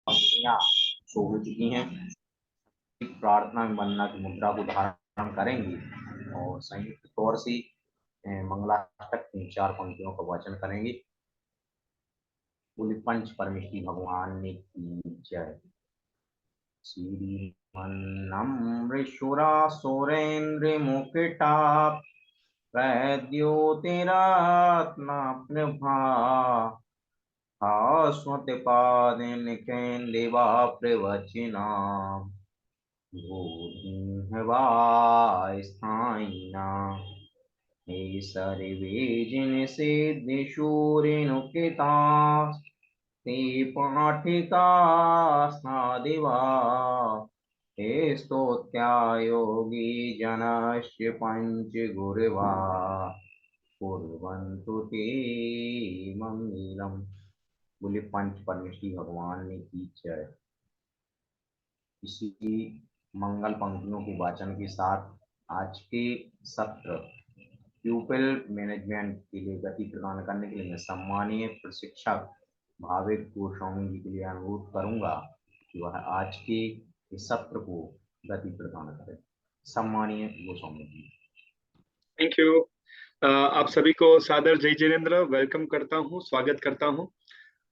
पंक्तियां शुरू हो चुकी हैं। प्रार्थना में वंदना की मुद्रा को धारण करेंगी और संयुक्त तौर से मंगलाष्टक की 4 पंक्तियों का वाचन करेंगे। बोले पंच परमेष्टि भगवान ने की जय। श्रीमन्नम्रेश्वरासुरेन्द्रमुकुटा प्रद्योतिरात्मा भास्वतिपादिनिकेन्दिवा प्रवचिना भूतिर्भवाय स्थायिना हे सर्वे जिनसिद्धिशूरिनुकिता ते पाठिका स्नादिवा हे स्तोत्या योगी जनश्च पञ्चगुरवा कुर्वन्तु ते मंगलम। बोले पंच परमेष्टि भगवान ने की जय। इसी मंगल पंक्तियों के वाचन के साथ आज के सत्र प्यूपिल मैनेजमेंट के लिए गति प्रदान करने के लिए मैं सम्मानीय प्रशिक्षक भाविक गोस्वामी जी के लिए अनुरोध करूंगा कि वह आज के इस सत्र को गति प्रदान करें। सम्मानीय गोस्वामी जी। Thank you. आप सभी को सादर जय जिनेन्द्र वेलकम करता हूँ, स्वागत करता हूँ।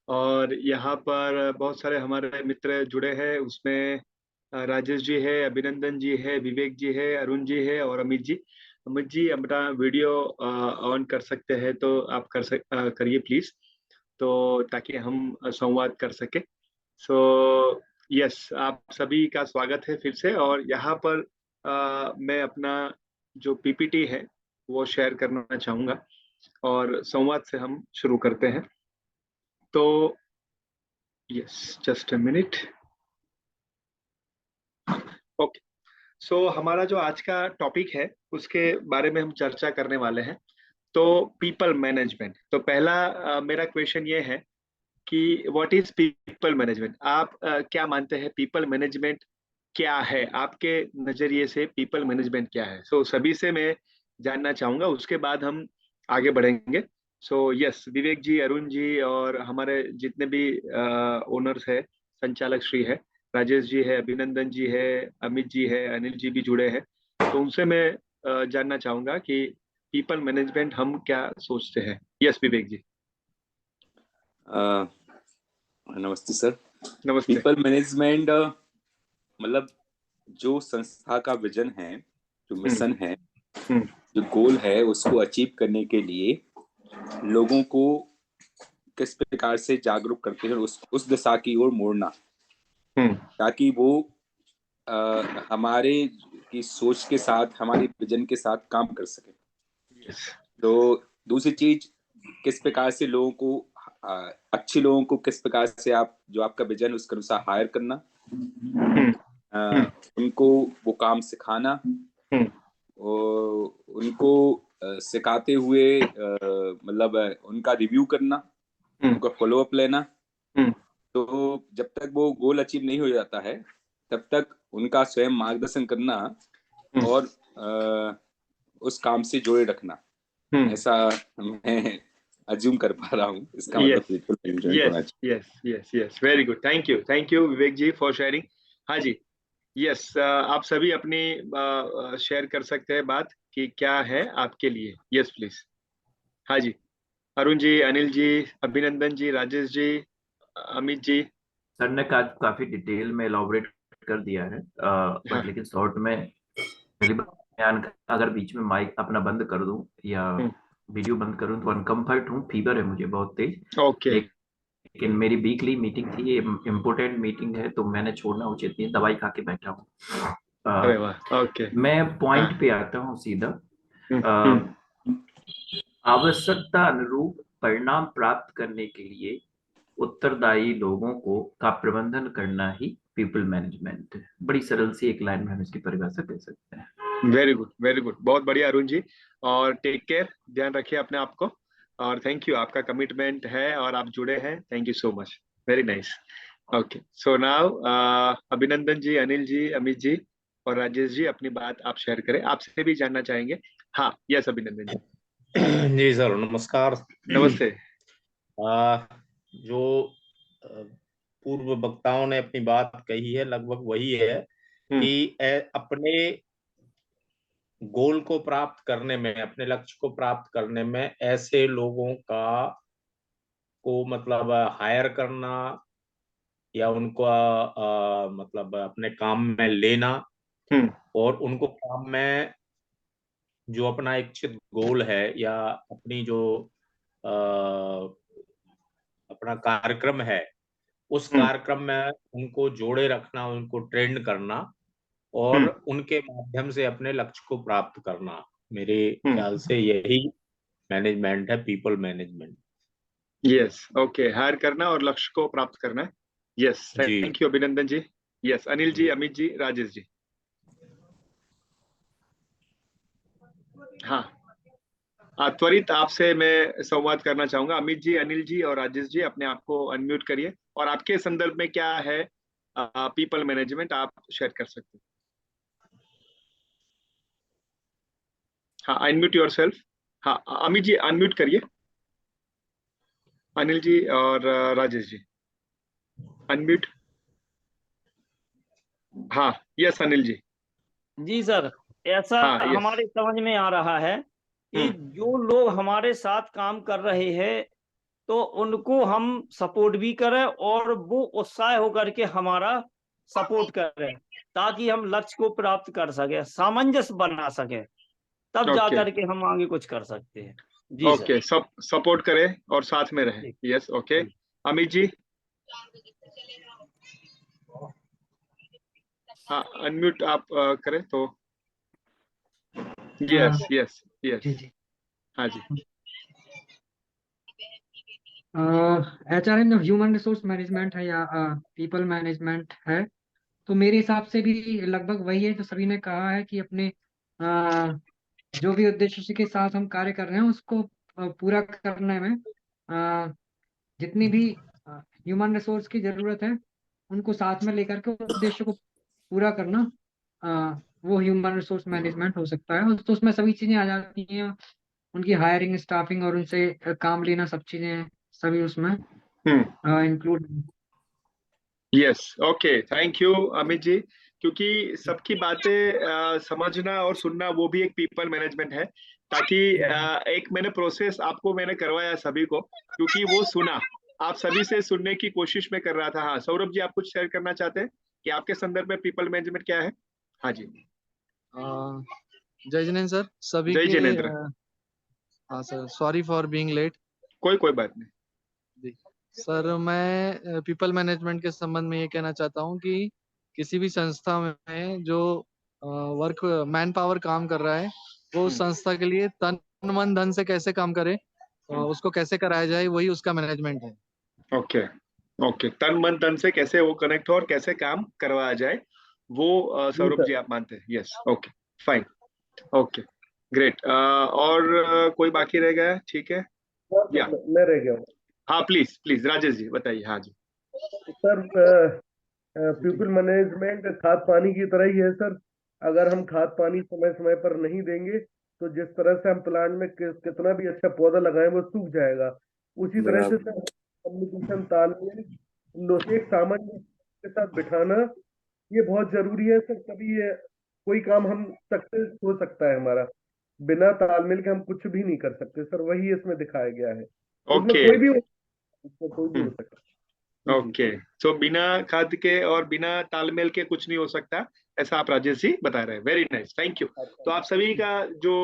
और यहाँ पर बहुत सारे हमारे मित्र जुड़े हैं, उसमें राजेश जी है, अभिनंदन जी है, विवेक जी है, अरुण जी है और अमित जी। अमित जी अपना वीडियो ऑन कर सकते हैं तो आप करिए प्लीज, तो ताकि हम संवाद कर सके। सो यस, आप सभी का स्वागत है फिर से। और यहाँ पर मैं अपना जो पीपीटी है वो शेयर करना चाहूंगा और संवाद से हम शुरू करते हैं। तो yes, just a minute. Okay, so हमारा जो आज का टॉपिक है उसके बारे में हम चर्चा करने वाले हैं। तो पीपल मैनेजमेंट। तो पहला मेरा क्वेश्चन ये है कि व्हाट इज पीपल मैनेजमेंट। आप क्या मानते हैं पीपल मैनेजमेंट क्या है? आपके नजरिए से पीपल मैनेजमेंट क्या है? सो सभी से मैं जानना चाहूंगा, उसके बाद हम आगे बढ़ेंगे। सो यस, विवेक जी, अरुण जी और हमारे जितने भी ओनर्स है, संचालक श्री है, राजेश जी है, अभिनंदन जी है, अमित जी है, अनिल जी भी जुड़े हैं। तो उनसे मैं जानना चाहूंगा कि पीपल मैनेजमेंट हम क्या सोचते हैं। यस विवेक जी। नमस्ते सर। नमस्ते। पीपल मैनेजमेंट मतलब जो संस्था का विजन है, जो मिशन है, जो गोल है, उसको अचीव करने के लिए लोगों को किस प्रकार से जागरूक करते हैं, उस दिशा की ओर मोड़ना, ताकि वो हमारे की सोच के साथ, हमारी विजन के साथ काम कर सके। तो दूसरी चीज, किस प्रकार से लोगों को अच्छे लोगों को किस प्रकार से आप जो आपका विजन उसके अनुसार हायर करना, उनको वो काम सिखाना, और उनको सिखाते हुए मतलब उनका रिव्यू करना, उनका फॉलो अप लेना। तो जब तक वो गोल अचीव नहीं हो जाता है तब तक उनका स्वयं मार्गदर्शन करना और उस काम से जोड़े रखना, ऐसा मैं अज्यूम कर पा रहा हूँ। इसका मतलब yes yes yes yes, very good, thank you Vivek ji for sharing. हाँ जी, यस, आप सभी अपनी शेयर कर सकते हैं बात कि क्या है आपके लिए। Yes please. हाँ जी, अरुण जी, अनिल जी, अभिनंदन जी, राजेश जी, अमित जी। सर ने काफी डिटेल में एलॉबरेट कर दिया है, बट लेकिन शॉर्ट में मेरी बयान अगर बीच में माइक अपना बंद कर दूं या वीडियो बंद करूं तो अनकंफर्ट हूं, फीवर है मुझे बहुत तेज। ओके। लेकिन मेरी वीकली मीटिंग थी, ये इम्पोर्टेंट मीटिंग है तो मैंने छोड़ना उचित नहीं, दवाई खा के बैठा हूँ। ओके, मैं पॉइंट पे आता हूँ सीधा। आवश्यकता अनुरूप परिणाम प्राप्त करने के लिए उत्तरदायी लोगों का प्रबंधन करना ही पीपल मैनेजमेंट है। बड़ी सरल सी एक लाइन में हम इसकी परिभाषा कह सकते हैं। वेरी गुड, वेरी गुड, बहुत बढ़िया अरुण जी। और टेक केयर, ध्यान रखिए अपने आप को। और थैंक यू, आपका कमिटमेंट है और आप जुड़े हैं। Thank you so much, very nice. Okay, so now अभिनंदन जी, अनिल जी, अमित जी और राजेश जी अपनी बात आप शेयर करें। आपसे भी जानना चाहेंगे। हाँ, यस अभिनंदन जी। जी सर, नमस्कार। नमस्ते। जो पूर्व वक्ताओं ने अपनी बात कही है लगभग वही है कि अपने गोल को प्राप्त करने में, अपने लक्ष्य को प्राप्त करने में ऐसे लोगों को मतलब हायर करना या उनको मतलब अपने काम में लेना और उनको काम में जो अपना इच्छित गोल है या अपनी जो अपना कार्यक्रम है उस कार्यक्रम में उनको जोड़े रखना, उनको ट्रेंड करना और उनके माध्यम से अपने लक्ष्य को प्राप्त करना। मेरे ख्याल से यही मैनेजमेंट है, people management. Yes, okay, hire करना और लक्ष्य को प्राप्त करना। यस, थैंक यू अभिनंदन जी। यस, अनिल जी, अमित जी, राजेश जी। हाँ, त्वरित आपसे मैं संवाद करना चाहूंगा। अमित जी, अनिल जी और राजेश जी, अपने आप को अनम्यूट करिए और आपके संदर्भ में क्या है पीपल मैनेजमेंट, आप शेयर कर सकते हैं। हाँ, अनम्यूट योरसेल्फ। हाँ, अमित जी अनम्यूट करिए। अनिल जी और राजेश जी अनम्यूट। हाँ, यस अनिल जी। जी सर, ऐसा हाँ, हमारे समझ में आ रहा है कि जो लोग हमारे साथ काम कर रहे हैं तो उनको हम सपोर्ट भी करें और वो उत्साह होकर के हमारा सपोर्ट करें ताकि हम लक्ष्य को प्राप्त कर सके, सामंजस्य बना सके, तब जा करके हम आगे कुछ कर सकते हैं। जी ओके, सब सपोर्ट करें और साथ में रहें। Yes, okay. अमित जी, हाँ, अनम्यूट आप करें तो। यस यस यस, हाँ जी। HRM जो ह्यूमन रिसोर्स मैनेजमेंट है या पीपल मैनेजमेंट है, तो मेरे हिसाब से भी लगभग वही है जो सभी ने कहा है कि अपने जो भी उद्देश्य के साथ हम कार्य कर रहे हैं उसको पूरा करने में जितनी भी ह्यूमन रिसोर्स की जरूरत है उनको साथ में लेकर के उद्देश्य को पूरा करना, वो ह्यूमन रिसोर्स मैनेजमेंट हो सकता है। तो उसमें सभी चीजें आ जाती हैं, उनकी हायरिंग, स्टाफिंग और उनसे काम लेना, सब चीजें सभी उसमें include. Yes, okay, thank you Amit ji, क्योंकि सबकी बातें समझना और सुनना वो भी एक पीपल मैनेजमेंट है। ताकि एक मैंने प्रोसेस आपको मैंने करवाया सभी को, क्योंकि वो सुना, आप सभी से सुनने की कोशिश में कर रहा था। हाँ, सौरभ जी, आप कुछ शेयर करना चाहते हैं कि आपके संदर्भ में पीपल मैनेजमेंट क्या है? हाँ जी। जय जिनेन्द्र सर, सभी जय के जिनेन्द्र। हाँ sir, sorry for being late. कोई बात नहीं सर। मैं पीपल मैनेजमेंट के संबंध में ये कहना चाहता हूँ कि किसी भी संस्था में जो वर्क मैन पावर काम कर रहा है वो उस संस्था के लिए तन मन धन से कैसे काम करे, उसको कैसे कराया जाए, वही उसका मैनेजमेंट है। ओके ओके, तन मन धन से कैसे वो कनेक्ट हो और कैसे काम करवाया जाए, वो सौरभ जी आप मानते हैं? Yes, okay, fine, okay, great. और कोई बाकी रह गया? ठीक है, या मैं रह गया हूँ। हाँ, प्लीज प्लीज राजेश जी बताइए। हाँ जी सर, पीपल मैनेजमेंट खाद पानी की तरह ही है सर। अगर हम खाद पानी समय समय पर नहीं देंगे तो जिस तरह से हम प्लांट में कितना भी अच्छा पौधा लगाएं वो सूख जाएगा। उसी तरह से सर कम्युनिकेशन, तालमेल, एक सामान्य के साथ बिठाना ये बहुत जरूरी है सर। तभी ये कोई काम हम सक्सेस हो सकता है हमारा। बिना तालमेल के हम कुछ भी नहीं कर सकते सर, वही इसमें दिखाया गया है। उसमें ओके कोई भी हो सकता है। ओके, तो बिना खाद के और बिना तालमेल के कुछ नहीं हो सकता, ऐसा आप राजेश जी बता रहे हैं। Very nice, thank you. तो आप सभी का जो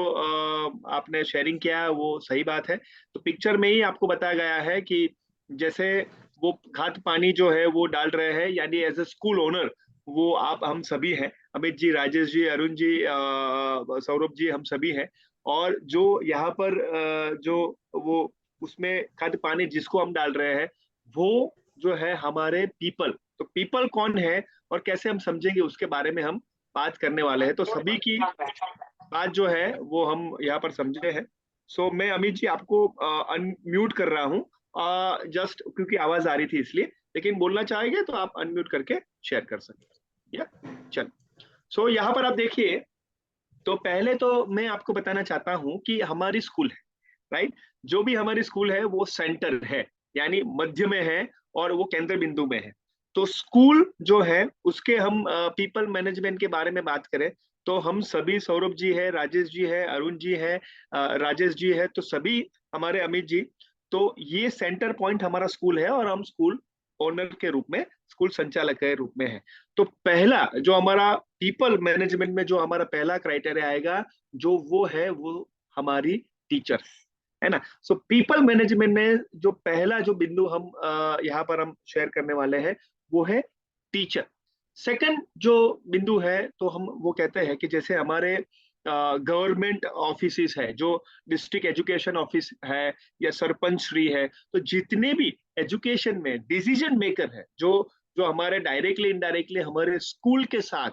आपने शेयरिंग किया वो सही बात है। तो पिक्चर में ही आपको बताया गया है कि जैसे वो खाद पानी जो है वो डाल रहे हैं, यानी एज ए स्कूल ओनर वो आप हम सभी हैं, अमित जी, राजेश जी, अरुण जी, सौरभ जी, हम सभी हैं। और जो यहाँ पर जो वो उसमें खाद पानी जिसको हम डाल रहे हैं वो जो है हमारे पीपल। तो पीपल कौन है और कैसे हम समझेंगे उसके बारे में हम बात करने वाले हैं। तो सभी की बात जो है वो हम यहाँ पर समझे हैं। सो मैं अमित जी आपको अनम्यूट कर रहा हूँ, जस्ट क्योंकि आवाज आ रही थी इसलिए, लेकिन बोलना चाहेंगे तो आप अनम्यूट करके शेयर कर सकते हैं। चल, सो यहाँ पर आप देखिए, तो पहले तो मैं आपको बताना चाहता हूँ कि हमारी स्कूल है, राइट, जो भी हमारी स्कूल है वो सेंटर है, यानी मध्य में है और वो केंद्र बिंदु में है। तो स्कूल जो है उसके हम पीपल मैनेजमेंट के बारे में बात करें तो हम सभी, सौरभ जी है, राजेश जी है, अरुण जी है, राजेश जी है, तो सभी हमारे अमित जी, तो ये सेंटर पॉइंट हमारा स्कूल है और हम स्कूल ओनर के रूप में, स्कूल संचालक के रूप में है। तो पहला जो हमारा पीपल मैनेजमेंट में जो हमारा पहला क्राइटेरिया आएगा जो वो है वो हमारी टीचर्स, है ना। सो पीपल मैनेजमेंट में जो पहला जो बिंदु हम यहाँ पर हम शेयर करने वाले हैं वो है टीचर। सेकंड जो बिंदु है तो हम वो कहते हैं कि जैसे हमारे गवर्नमेंट ऑफिस है, जो डिस्ट्रिक्ट एजुकेशन ऑफिस है या सरपंच श्री है, तो जितने भी एजुकेशन में डिसीजन मेकर है, जो जो हमारे डायरेक्टली इनडायरेक्टली हमारे स्कूल के साथ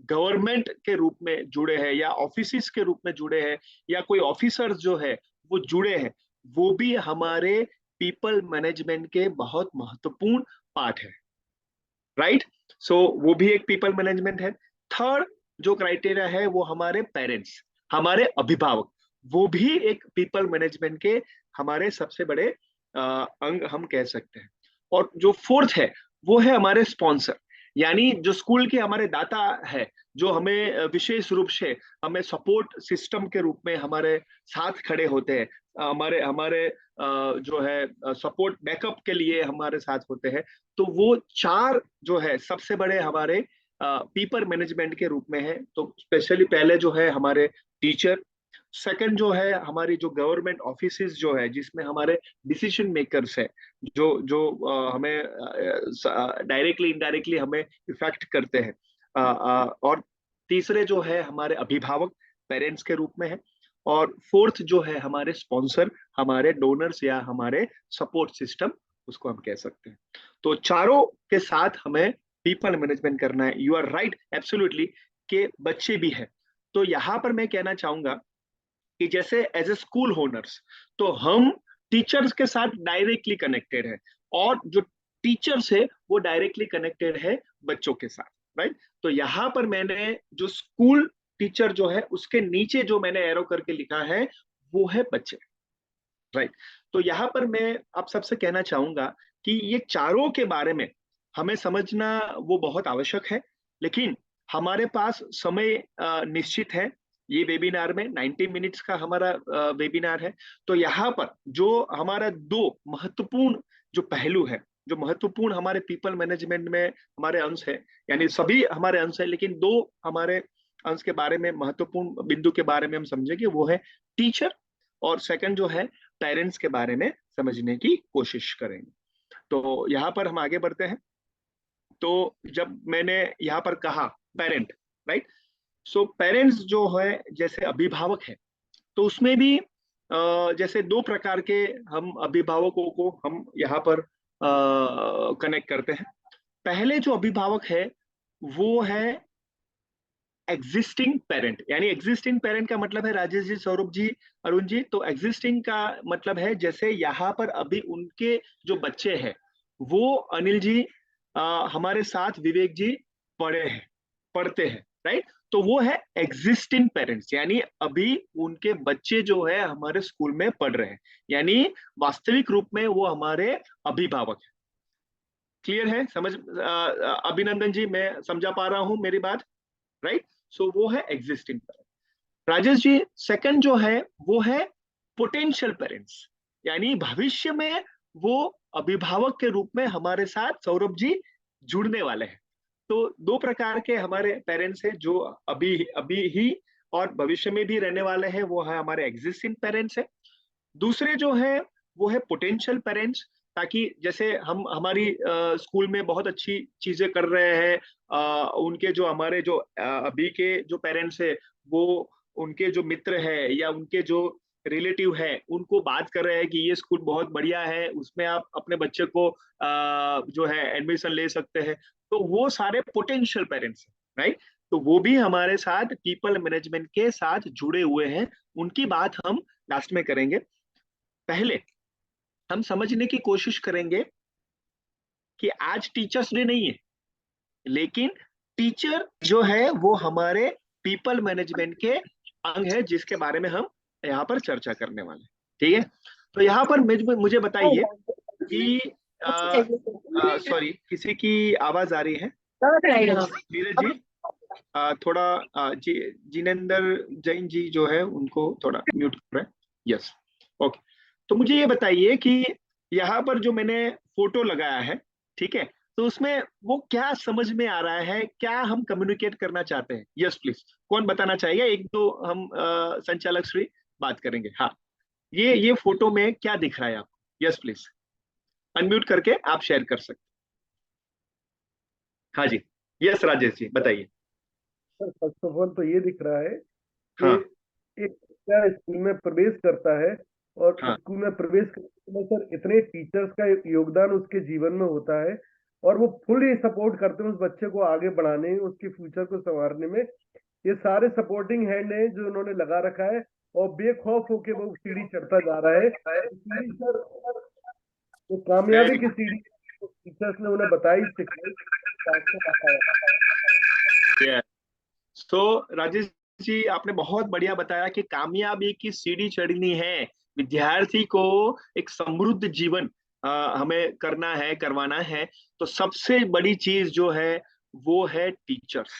गवर्नमेंट के रूप में जुड़े हैं या ऑफिस के रूप में जुड़े हैं या कोई ऑफिसर्स जो है वो जुड़े हैं, वो भी हमारे पीपल मैनेजमेंट के बहुत महत्वपूर्ण पार्ट है, राइट। सो वो भी एक पीपल मैनेजमेंट है। थर्ड जो क्राइटेरिया है वो हमारे पेरेंट्स, हमारे अभिभावक, वो भी एक पीपल मैनेजमेंट के हमारे सबसे बड़े अंग हम कह सकते हैं। और जो फोर्थ है वो है हमारे स्पॉन्सर, यानी जो स्कूल के हमारे दाता है, जो हमें विशेष रूप से हमें सपोर्ट सिस्टम के रूप में हमारे साथ खड़े होते हैं, हमारे हमारे जो है सपोर्ट बैकअप के लिए हमारे साथ होते हैं। तो वो चार जो है सबसे बड़े हमारे पीपल मैनेजमेंट के रूप में है। तो स्पेशली पहले जो है हमारे टीचर, सेकंड जो है हमारी जो गवर्नमेंट ऑफिसेस जो है जिसमें हमारे डिसीजन मेकर्स है, जो जो हमें डायरेक्टली इनडायरेक्टली हमें इफेक्ट करते हैं, और तीसरे जो है हमारे अभिभावक, पेरेंट्स के रूप में है, और फोर्थ जो है हमारे स्पॉन्सर, हमारे डोनर्स या हमारे सपोर्ट सिस्टम उसको हम कह सकते हैं। तो चारों के साथ हमें पीपल मैनेजमेंट करना है। यू आर राइट, एब्सोल्युटली, के बच्चे भी है। तो यहाँ पर मैं कहना चाहूंगा कि जैसे एज ए स्कूल ओनर्स तो हम टीचर्स के साथ डायरेक्टली कनेक्टेड है और जो टीचर्स है वो डायरेक्टली कनेक्टेड है बच्चों के साथ, राइट। तो यहाँ पर मैंने जो स्कूल टीचर जो है उसके नीचे जो मैंने एरो करके लिखा है वो है बच्चे, राइट। तो यहाँ पर मैं आप सबसे कहना चाहूंगा कि ये चारों के बारे में हमें समझना वो बहुत आवश्यक है, लेकिन हमारे पास समय निश्चित है। ये वेबिनार में 90 मिनट्स का हमारा वेबिनार है। तो यहाँ पर जो हमारा दो महत्वपूर्ण जो पहलू है, जो महत्वपूर्ण हमारे पीपल मैनेजमेंट में हमारे अंश है, यानी सभी हमारे अंश है, लेकिन दो हमारे अंश के बारे में, महत्वपूर्ण बिंदु के बारे में हम समझेंगे, वो है टीचर और सेकंड जो है पेरेंट्स के बारे में समझने की कोशिश करेंगे। तो यहाँ पर हम आगे बढ़ते हैं। तो जब मैंने यहाँ पर कहा पेरेंट, राइट, सो पेरेंट्स जो है जैसे अभिभावक है, तो उसमें भी जैसे दो प्रकार के हम अभिभावकों को हम यहाँ पर कनेक्ट करते हैं। पहले जो अभिभावक है वो है एग्जिस्टिंग पेरेंट, यानी एग्जिस्टिंग पेरेंट का मतलब है राजेश जी, सौरभ जी, अरुण जी, तो एग्जिस्टिंग का मतलब है जैसे यहाँ पर अभी उनके जो बच्चे हैं वो अनिल जी, हमारे साथ विवेक जी पढ़ते हैं, राइट। तो वो है एग्जिस्टिंग पेरेंट्स, यानी अभी उनके बच्चे जो है हमारे स्कूल में पढ़ रहे हैं, यानी वास्तविक रूप में वो हमारे अभिभावक है। क्लियर है? समझ अभिनंदन जी, मैं समझा पा रहा हूं मेरी बात, राइट। सो वो है existing parent. Rajesh ji, second जो है वो है पोटेंशियल पेरेंट्स, यानी भविष्य में वो अभिभावक के रूप में हमारे साथ सौरभ जी जुड़ने वाले हैं। तो दो प्रकार के हमारे पेरेंट्स हैं जो अभी अभी ही और भविष्य में भी रहने वाले हैं, वो है हमारे एग्जिस्टिंग पेरेंट्स है। दूसरे जो है वो है पोटेंशियल पेरेंट्स, ताकि जैसे हम हमारी स्कूल में बहुत अच्छी चीजें कर रहे हैं, उनके जो हमारे जो अभी के जो पेरेंट्स है वो उनके जो मित्र है या उनके जो रिलेटिव है उनको बात कर रहे हैं कि ये स्कूल बहुत बढ़िया है, उसमें आप अपने बच्चे को जो है एडमिशन ले सकते हैं। तो वो सारे पोटेंशियल पेरेंट्स हैं, राइट। तो वो भी हमारे साथ पीपल मैनेजमेंट के साथ जुड़े हुए हैं, उनकी बात हम लास्ट में करेंगे। पहले हम समझने की कोशिश करेंगे कि आज टीचर्स डे नहीं है, लेकिन टीचर जो है वो हमारे पीपल मैनेजमेंट के अंग है, जिसके बारे में हम यहाँ पर चर्चा करने वाले हैं, ठीक है। तो यहाँ पर मुझे बताइए कि सॉरी, किसी की आवाज आ रही है। नीरज जी, थोड़ा जिनेंद्र जैन जी जो है उनको थोड़ा म्यूट कर रहे हैं। Yes, okay. तो मुझे ये बताइए कि यहाँ पर जो मैंने फोटो लगाया है, ठीक है, तो उसमें वो क्या समझ में आ रहा है, क्या हम कम्युनिकेट करना चाहते हैं? यस प्लीज, कौन बताना चाहेगा? एक दो हम संचालक श्री बात करेंगे। हाँ, ये फोटो में क्या दिख रहा है आपको? यस प्लीज, अनम्यूट करके आप शेयर कर सकते। हाँ जी, यस राजेश जी बताइए। सर फर्स्ट ऑफ ऑल तो ये दिख रहा है कि हाँ एक बच्चा स्कूल में प्रवेश करता है, और हाँ स्कूल में प्रवेश करने में सर इतने टीचर्स का योगदान उसके जीवन में होता है, और वो फुली सपोर्ट करते हैं उस बच्चे को आगे बढ़ाने, उसके फ्यूचर को संवारने में। ये सारे सपोर्टिंग हैंड हैं जो उन्होंने लगा रखा है, और बेखौफ होके वो सीढ़ी चढ़ता जा रहा है। सीढ़ी सर, वो कामयाबी की सीढ़ी टीचर्स ने उन्हें बताई, सिखाई। तो राजेश जी, आपने बहुत बढ़िया बताया कि कामयाबी की सीढ़ी चढ़नी है, विद्यार्थी को एक समृद्ध जीवन हमें करना है, करवाना है, तो सबसे बड़ी चीज जो है वो है टीचर्स।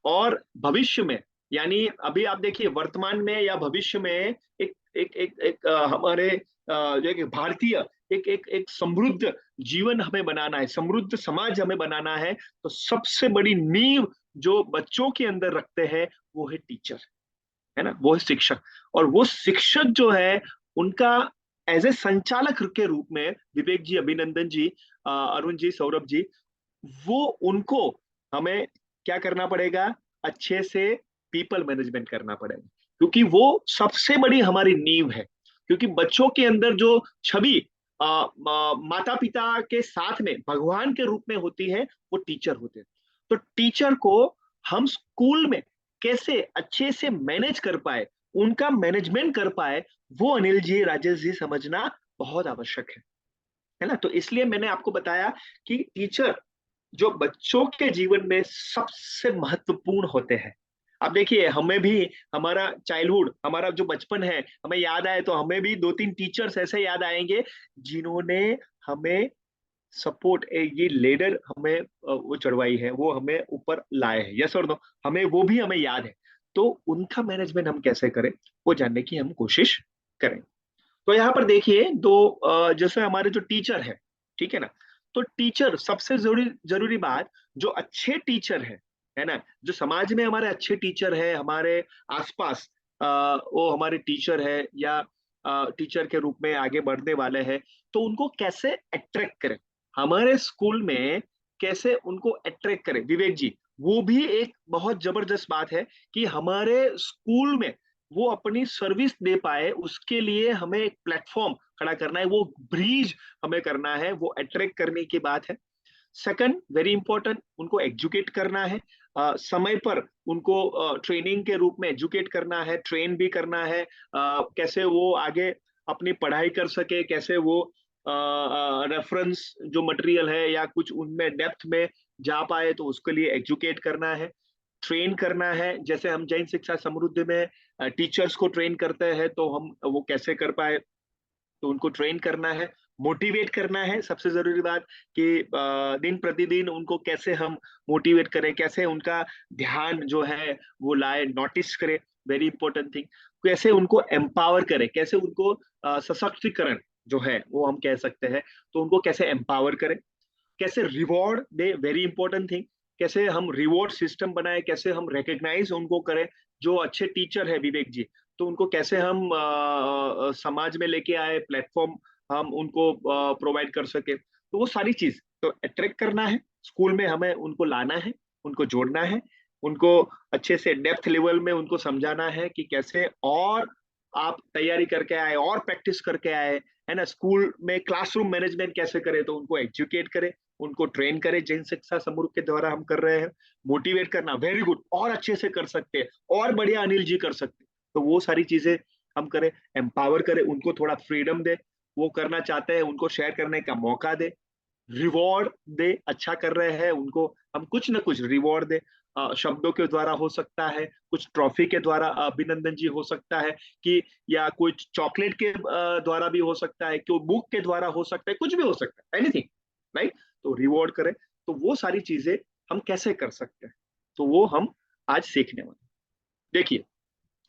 और भविष्य में, यानी अभी आप देखिए वर्तमान में या भविष्य में एक एक एक, एक हमारे जो एक भारतीय एक एक एक समृद्ध जीवन हमें बनाना है, समृद्ध समाज हमें बनाना है, तो सबसे बड़ी नींव जो बच्चों के अंदर रखते हैं वो है टीचर, है ना, वो है शिक्षक। और वो शिक्षक जो है उनका एज ए संचालक के रूप में विवेक जी, अभिनंदन जी, अरुण जी, सौरभ जी, वो उनको हमें क्या करना पड़ेगा? अच्छे से पीपल मैनेजमेंट करना पड़ेगा, क्योंकि वो सबसे बड़ी हमारी नींव है। क्योंकि बच्चों के अंदर जो छवि माता पिता के साथ में भगवान के रूप में होती है वो टीचर होते हैं। तो टीचर को हम स्कूल में कैसे अच्छे से मैनेज कर पाए, उनका मैनेजमेंट कर पाए, वो अनिल जी, राजेश जी समझना बहुत आवश्यक है ना। तो इसलिए मैंने आपको बताया कि टीचर जो बच्चों के जीवन में सबसे महत्वपूर्ण होते हैं। अब देखिए, हमें भी हमारा चाइल्डहुड, हमारा जो बचपन है, हमें याद आए तो हमें भी दो तीन टीचर्स ऐसे याद आएंगे जिन्होंने हमें सपोर्ट, ये लेडर हमें वो चढ़वाई है, वो हमें ऊपर लाए हैं। यस और नो, हमें वो भी हमें याद है। तो उनका मैनेजमेंट हम कैसे करें वो जानने की हम कोशिश करें। तो यहाँ पर देखिए दो जैसे हमारे जो टीचर है, ठीक है ना, तो टीचर सबसे जरूरी जरूरी बात, जो अच्छे टीचर है ना, जो समाज में हमारे अच्छे टीचर है, हमारे आसपास वो हमारे टीचर है या टीचर के रूप में आगे बढ़ने वाले हैं, तो उनको कैसे अट्रैक्ट करें, हमारे स्कूल में कैसे उनको अट्रैक्ट करें? विवेक जी, वो भी एक बहुत जबरदस्त बात है कि हमारे स्कूल में वो अपनी सर्विस दे पाए, उसके लिए हमें एक प्लेटफॉर्म खड़ा करना है, वो ब्रिज हमें करना है, वो अट्रैक्ट करने की बात है। सेकंड, वेरी इंपॉर्टेंट, उनको एजुकेट करना है, समय पर उनको ट्रेनिंग के रूप में एजुकेट करना है, ट्रेन भी करना है, कैसे वो आगे अपनी पढ़ाई कर सके, कैसे वो रेफरेंस जो मटेरियल है या कुछ उनमें डेप्थ में जा पाए, तो उसके लिए एजुकेट करना है, ट्रेन करना है। जैसे हम जैन शिक्षा समृद्धि में टीचर्स को ट्रेन करते हैं, तो हम वो कैसे कर पाए, तो उनको ट्रेन करना है, मोटिवेट करना है। सबसे जरूरी बात कि दिन प्रतिदिन उनको कैसे हम मोटिवेट करें, कैसे उनका ध्यान जो है वो लाए, नोटिस करें, वेरी इंपॉर्टेंट थिंग। कैसे उनको एम्पावर करें, कैसे उनको सशक्तिकरण जो है वो हम कह सकते हैं, तो उनको कैसे एम्पावर करें, कैसे रिवॉर्ड दे, वेरी इंपॉर्टेंट थिंग। कैसे हम रिवॉर्ड सिस्टम बनाए, कैसे हम रिकग्नाइज उनको करें, जो अच्छे टीचर है विवेक जी, तो उनको कैसे हम समाज में लेके आए, प्लेटफॉर्म हम उनको प्रोवाइड कर सके, तो वो सारी चीज तो अट्रैक्ट करना है, स्कूल में हमें उनको लाना है, उनको जोड़ना है, उनको अच्छे से डेप्थ लेवल में उनको समझाना है कि कैसे और आप तैयारी करके आए और प्रैक्टिस करके आए, है ना। स्कूल में क्लासरूम मैनेजमेंट कैसे करें, तो उनको एजुकेट करें, उनको ट्रेन करें, जैन शिक्षा समूह के द्वारा हम कर रहे हैं। मोटिवेट करना, वेरी गुड, और अच्छे से कर सकते हैं, और बढ़िया अनिल जी कर सकते हैं, तो वो सारी चीजें हम करें, एम्पावर करें, उनको थोड़ा फ्रीडम दे, वो करना चाहते हैं उनको शेयर करने का मौका दे, रिवॉर्ड दे, अच्छा कर रहे हैं उनको हम कुछ ना कुछ रिवॉर्ड दे। शब्दों के द्वारा हो सकता है, कुछ ट्रॉफी के द्वारा अभिनंदन जी हो सकता है, कि या कुछ चॉकलेट के द्वारा भी हो सकता है, कि बुक के द्वारा हो सकता है, कुछ भी हो सकता है, एनीथिंग, राइट। तो रिवॉर्ड करें, तो वो सारी चीजें हम कैसे कर सकते हैं, तो वो हम आज सीखने वाले। देखिए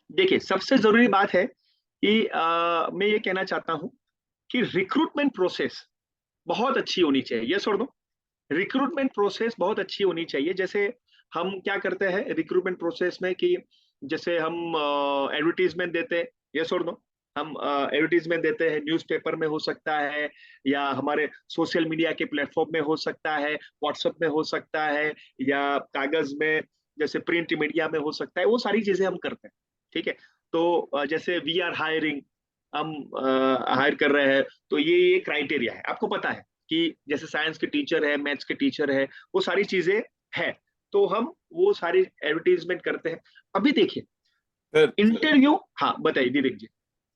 देखिए, सबसे जरूरी बात है कि मैं ये कहना चाहता हूं कि रिक्रूटमेंट प्रोसेस बहुत अच्छी होनी चाहिए। ये छोड़ दो, रिक्रूटमेंट प्रोसेस बहुत अच्छी होनी चाहिए। जैसे हम क्या करते हैं रिक्रूटमेंट प्रोसेस में, कि जैसे हम एडवर्टीजमेंट देते हैं, ये छोड़ दो, हम एडवर्टीजमेंट देते हैं, न्यूज़पेपर में हो सकता है, या हमारे सोशल मीडिया के प्लेटफॉर्म में हो सकता है, व्हाट्सएप में हो सकता है, या कागज में जैसे प्रिंट मीडिया में हो सकता है, वो सारी चीजें हम करते हैं, ठीक है। तो जैसे वी आर हायरिंग, हम हायर कर रहे हैं, तो ये क्राइटेरिया है, आपको पता है कि जैसे साइंस के टीचर है, मैथ्स के टीचर है, वो सारी चीजें है, तो हम वो सारी एडवर्टीजमेंट करते हैं। अभी देखिए सर इंटरव्यू, हाँ बताइए विवेक जी।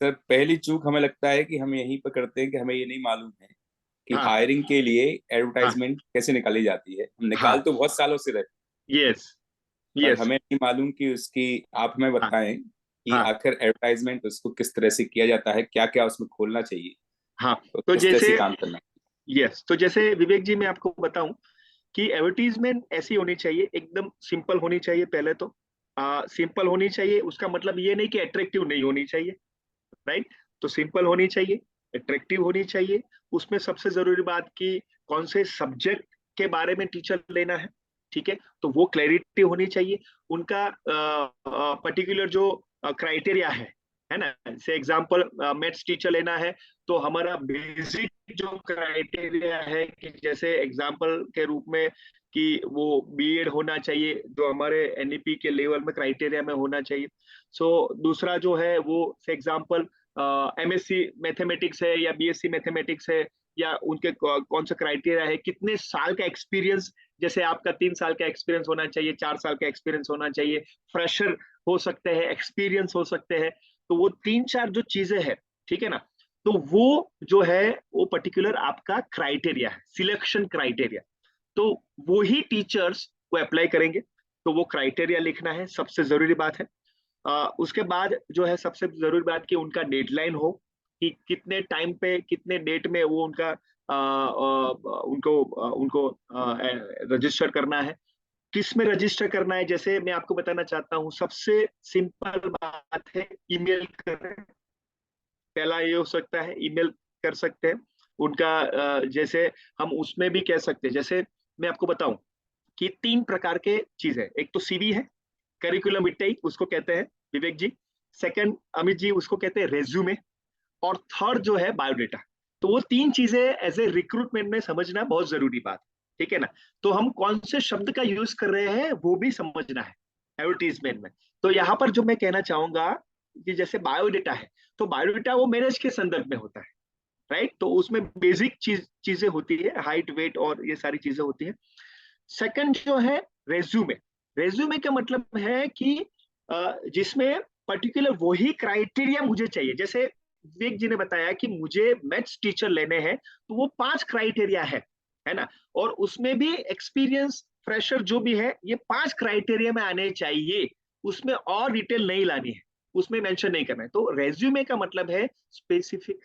सर, पहली चूक हमें लगता है कि हम यहीं पर करते हैं कि हमें ये नहीं मालूम है कि हाँ हायरिंग के लिए हाँ एडवर्टाइजमेंट कैसे निकाली जाती है। हम निकाल हाँ, तो बहुत सालों से रहे, यस पर यस, हमें नहीं मालूम कि उसकी, आप हमें हाँ बताएं कि हाँ आखिर एडवर्टाइजमेंट उसको किस तरह से किया जाता है, क्या क्या उसमें खोलना चाहिए, हाँ। तो तो किस तरह से जैसे, काम करना यस, तो जैसे विवेक जी मैं आपको बताऊं कि एडवर्टीजमेंट ऐसी होनी चाहिए, एकदम सिंपल होनी चाहिए। पहले तो सिंपल होनी चाहिए, उसका मतलब ये नहीं कि अट्रैक्टिव नहीं होनी चाहिए, राइट। तो सिंपल होनी चाहिए, अट्रैक्टिव होनी चाहिए। उसमें सबसे जरूरी बात कि कौन से सब्जेक्ट के बारे में टीचर लेना है, ठीक है, तो वो क्लैरिटी होनी चाहिए। उनका पर्टिकुलर जो क्राइटेरिया है ना, से एग्जांपल मैथ्स टीचर लेना है, तो हमारा बेसिक जो क्राइटेरिया है, कि जैसे एग्जांपल के रूप में कि वो बीएड होना चाहिए, जो हमारे एनईपी के लेवल में क्राइटेरिया में होना चाहिए। सो दूसरा जो है वो फॉर एग्जांपल एमएससी मैथमेटिक्स है या बीएससी मैथमेटिक्स है, या उनके कौन सा क्राइटेरिया है, कितने साल का एक्सपीरियंस, जैसे आपका 3 साल का एक्सपीरियंस होना चाहिए, 4 साल का एक्सपीरियंस होना चाहिए, फ्रेशर हो सकते हैं, एक्सपीरियंस हो सकते हैं। तो वो 3-4 जो चीजें हैं, ठीक है ना, तो वो जो है वो पर्टिकुलर आपका क्राइटेरिया है, सिलेक्शन क्राइटेरिया। तो वो ही टीचर्स को अप्लाई करेंगे। तो वो क्राइटेरिया लिखना है, सबसे जरूरी बात है। उसके बाद जो है सबसे जरूरी बात कि उनका डेडलाइन हो, कि कितने टाइम पे कितने डेट में वो उनका उनको रजिस्टर करना है, किस में रजिस्टर करना है। जैसे मैं आपको बताना चाहता हूँ, सबसे सिंपल बात है, ईमेल करें। पहला ये हो सकता है, ईमेल कर सकते हैं उनका। जैसे हम उसमें भी कह सकते हैं, जैसे मैं आपको बताऊं कि 3 प्रकार के चीज है। एक तो सीवी है, करिकुलम विटाई उसको कहते हैं विवेक जी। सेकंड अमित जी उसको कहते हैं रेज्यूमे। और थर्ड जो है बायोडेटा। तो वो 3 चीजें एज ए रिक्रूटमेंट में समझना बहुत जरूरी बात है, ठीक है ना। तो हम कौन से शब्द का यूज कर रहे हैं वो भी समझना है एडवर्टीजमेंट में। तो यहाँ पर जो मैं कहना चाहूंगा कि जैसे बायोडेटा है, तो बायोडेटा वो मैरिज के संदर्भ में होता है, राइट। तो उसमें बेसिक चीजें होती है, हाइट वेट और ये सारी चीजें होती है। सेकंड जो है रेज्यूमे। रेज्यूमे का मतलब है कि जिसमें पर्टिकुलर वही क्राइटेरिया मुझे चाहिए। जैसे विवेक जी ने बताया कि मुझे मैथ्स टीचर लेने हैं, तो वो 5 क्राइटेरिया है ना। और उसमें भी एक्सपीरियंस, फ्रेशर जो भी है, ये 5 क्राइटेरिया में आने चाहिए। उसमें और डिटेल नहीं लानी है, उसमें मेंशन नहीं करना है। तो रेज्यूमे का मतलब है स्पेसिफिक,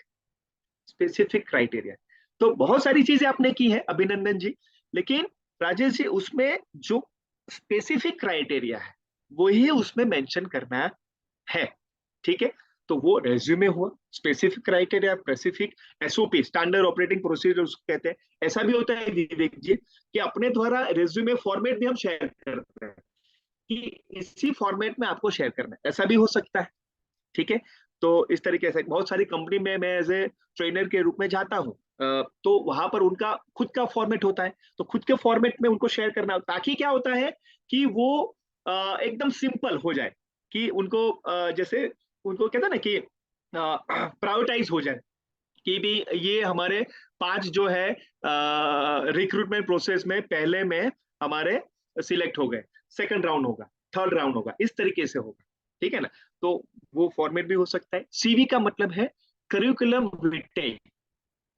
स्पेसिफिक क्राइटेरिया। तो बहुत सारी चीजें आपने की है अभिनंदन जी, लेकिन राजेश जी उसमें जो स्पेसिफिक क्राइटेरिया है वही उसमें मेंशन करना है, ठीक है। तो वो रेज्यूमे हुआ, specific criteria, specific SOP, standard operating procedure उसको कहते हैं। ऐसा भी होता है विवेक जी कि अपने द्वारा रेज्यूमे फॉर्मेट भी हम शेयर करते हैं, कि इसी फॉर्मेट में आपको शेयर करना है, ऐसा भी हो सकता है, ठीक है। तो इस तरीके से बहुत सारी कंपनी में मैं एज ए ट्रेनर के रूप में जाता हूँ, तो वहां पर उनका खुद का फॉर्मेट होता है, तो खुद के फॉर्मेट में उनको शेयर करना, ताकि क्या होता है कि वो एकदम सिंपल हो जाए, कि उनको जैसे उनको कहते हैं ना कि प्रायोरिटाइज हो जाए, कि भी ये हमारे 5 जो है रिक्रूटमेंट प्रोसेस में पहले में हमारे सिलेक्ट हो गए, सेकंड राउंड होगा, थर्ड राउंड होगा, इस तरीके से होगा, ठीक है ना। तो वो फॉर्मेट भी हो सकता है। सीवी का मतलब है करिकुलम विटे।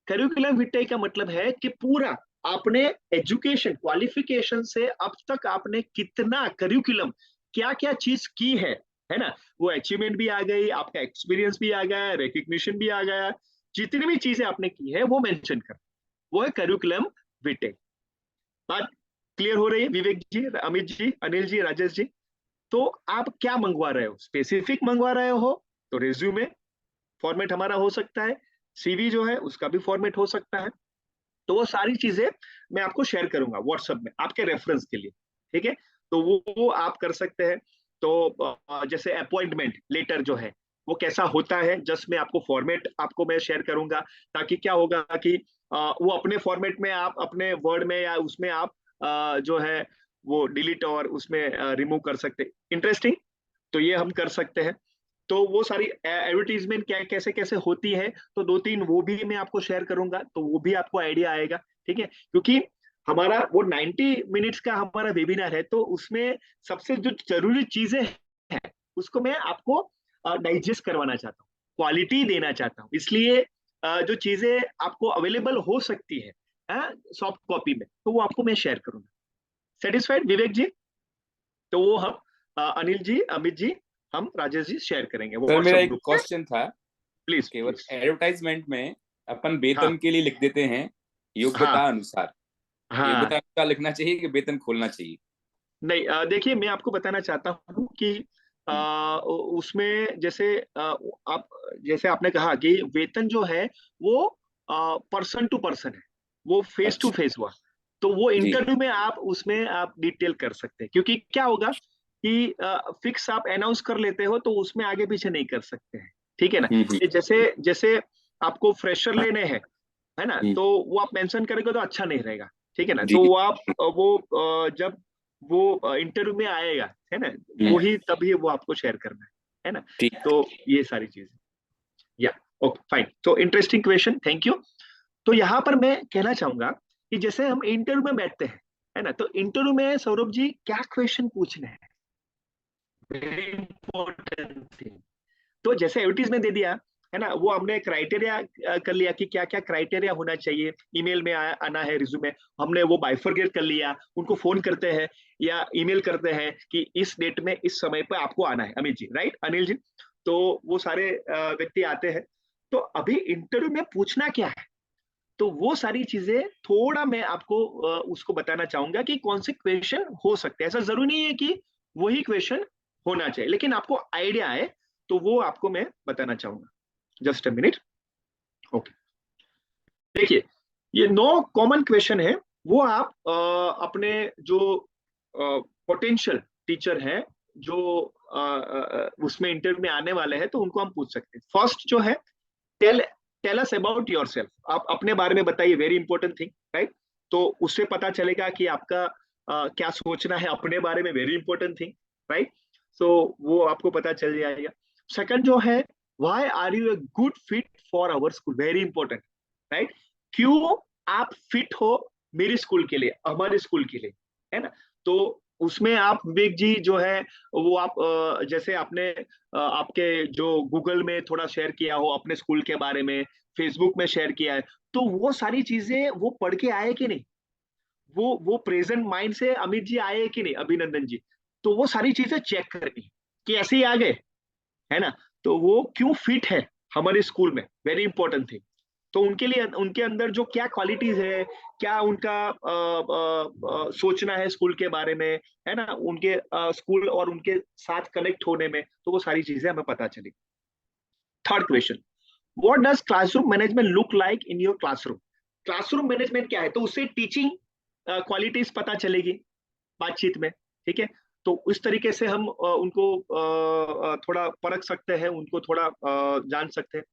करिकुलम विटे का मतलब है कि पूरा आपने एजुकेशन क्वालिफिकेशन से अब तक आपने कितना करिकुलम, क्या क्या चीज की है ना, वो अचीवमेंट भी आ गई, आपका एक्सपीरियंस भी आ गया, रिकग्निशन भी आ गया, जितनी भी चीजें आपने की है वो मेंशन कर, वो है करिकुलम विटे। बात क्लियर हो रही है विवेक जी, अमित जी, अनिल जी, राजेश जी? तो आप क्या मंगवा रहे हो, स्पेसिफिक मंगवा रहे हो तो रिज्यूमे फॉर्मेट हमारा हो सकता है, सीवी जो है उसका भी फॉर्मेट हो सकता है। तो वो सारी चीजें मैं आपको शेयर करूंगा व्हाट्सएप में आपके रेफरेंस के लिए, ठीक है? तो वो आप कर सकते हैं। तो जैसे अपॉइंटमेंट लेटर जो है वो कैसा होता है, जस्ट मैं आपको फॉर्मेट आपको मैं शेयर करूंगा, ताकि क्या होगा कि वो अपने फॉर्मेट में आप अपने वर्ड में या उसमें आप जो है वो डिलीट और उसमें रिमूव कर सकते। इंटरेस्टिंग, तो ये हम कर सकते हैं। तो वो सारी एडवर्टीजमेंट क्या कैसे कैसे होती है, तो 2-3 वो भी मैं आपको शेयर करूंगा, तो वो भी आपको आइडिया आएगा, ठीक है? क्योंकि हमारा वो 90 मिनट्स का हमारा वेबिनार है, तो उसमें सबसे जो जरूरी चीजें हैं उसको मैं आपको डाइजेस्ट करवाना चाहता हूँ, क्वालिटी देना चाहता हूँ। इसलिए जो चीजें आपको अवेलेबल हो सकती है सॉफ्ट कॉपी में, तो वो आपको मैं शेयर करूंगा। सेटिस्फाइड विवेक जी? तो वो हम अनिल जी, अमित जी, हम राजेश जी शेयर करेंगे वो सर मेरा व्हाट्सएप एक ग्रुप। क्वेश्चन था, प्लीज केवल प्लीज। एडवर्टाइजमेंट में अपन हाँ वेतन के लिए लिख देते हैं योग्यता हाँ अनुसार, हाँ। योग्यता अनुसार लिखना चाहिए कि वेतन खोलना चाहिए? नहीं, देखिए मैं आपको बताना चाहता हूँ कि हम्म, उसमें जैसे आप जैसे आपने कहा कि वेतन जो है वो पर्सन टू पर्सन है, वो फेस टू अच्छा, फेस हुआ, तो वो जी, इंटरव्यू में आप उसमें आप डिटेल कर सकते हैं। क्योंकि क्या होगा कि फिक्स आप अनाउंस कर लेते हो तो उसमें आगे पीछे नहीं कर सकते हैं, ठीक है ना? ये जैसे जैसे आपको फ्रेशर लेने हैं, है ना, हम्म, तो वो आप मेंशन करेंगे तो अच्छा नहीं रहेगा, ठीक है ना? जी, तो वो आप जब वो इंटरव्यू में आएगा, है ना, वो ही तभी वो आपको शेयर करना है ना? ठीक। तो ये सारी चीजें, या ओके फाइन। तो इंटरेस्टिंग क्वेश्चन, थैंक यू। तो यहाँ पर मैं कहना चाहूंगा कि जैसे हम इंटरव्यू में बैठते हैं, है ना, तो इंटरव्यू में सौरभ जी क्या क्वेश्चन पूछने हैं, वेरी इंपॉर्टेंट थिंग। तो जैसे एडवर्टीज में दे दिया, है ना, वो हमने क्राइटेरिया कर लिया कि क्या क्या क्राइटेरिया होना चाहिए, ईमेल में आना है रिज्यूमे, हमने वो बाइफरगेट कर लिया, उनको फोन करते हैं या ईमेल करते हैं कि इस डेट में इस समय पर आपको आना है, अमित जी, राइट, अनिल जी? तो वो सारे व्यक्ति आते हैं। तो अभी इंटरव्यू में पूछना क्या है, तो वो सारी चीजें थोड़ा मैं आपको उसको बताना चाहूंगा कि कौन से क्वेश्चन हो सकते हैं। ऐसा जरूरी नहीं है कि वही क्वेश्चन होना चाहिए, लेकिन आपको आइडिया है तो वो आपको मैं बताना चाहूंगा। Just a minute. ओके, देखिए, ये 9 कॉमन क्वेश्चन है, वो आप अपने जो पोटेंशियल टीचर हैं जो उसमें इंटरव्यू में आने वाले हैं, तो उनको हम पूछ सकते हैं। फर्स्ट जो है, tell tell us about yourself, आप अपने बारे में बताइए, वेरी इंपॉर्टेंट थिंग, राइट? तो उससे पता चलेगा कि आपका क्या सोचना है अपने बारे में, very important thing, right? So वो आपको पता चल जाएगा। सेकंड जो है, why are you a good fit for our school, very important, right? क्यों आप फिट हो मेरे स्कूल के लिए, हमारे स्कूल के लिए, है ना? तो उसमें आप विवेक जी जो है वो आप जैसे आपने आपके जो गूगल में थोड़ा शेयर किया हो अपने स्कूल के बारे में, फेसबुक में शेयर किया है, तो वो सारी चीजें वो पढ़ के आए कि नहीं, वो प्रेजेंट माइंड से अमित जी आए कि नहीं, अभिनंदन जी? तो वो सारी चीजें चेक करनी कि ऐसे ही आ गए, है ना? तो वो क्यों फिट है हमारे स्कूल में, वेरी इंपॉर्टेंट थिंग। तो उनके लिए उनके अंदर जो क्या क्वालिटीज है, क्या उनका सोचना है स्कूल के बारे में, है ना, उनके स्कूल और उनके साथ कनेक्ट होने में, तो वो सारी चीजें हमें पता चलेगी। Third question, what does classroom management look like in your classroom? Classroom management क्या है, तो उससे टीचिंग क्वालिटीज पता चलेगी बातचीत में, ठीक है? तो इस तरीके से हम उनको थोड़ा परख सकते हैं, उनको थोड़ा जान सकते हैं।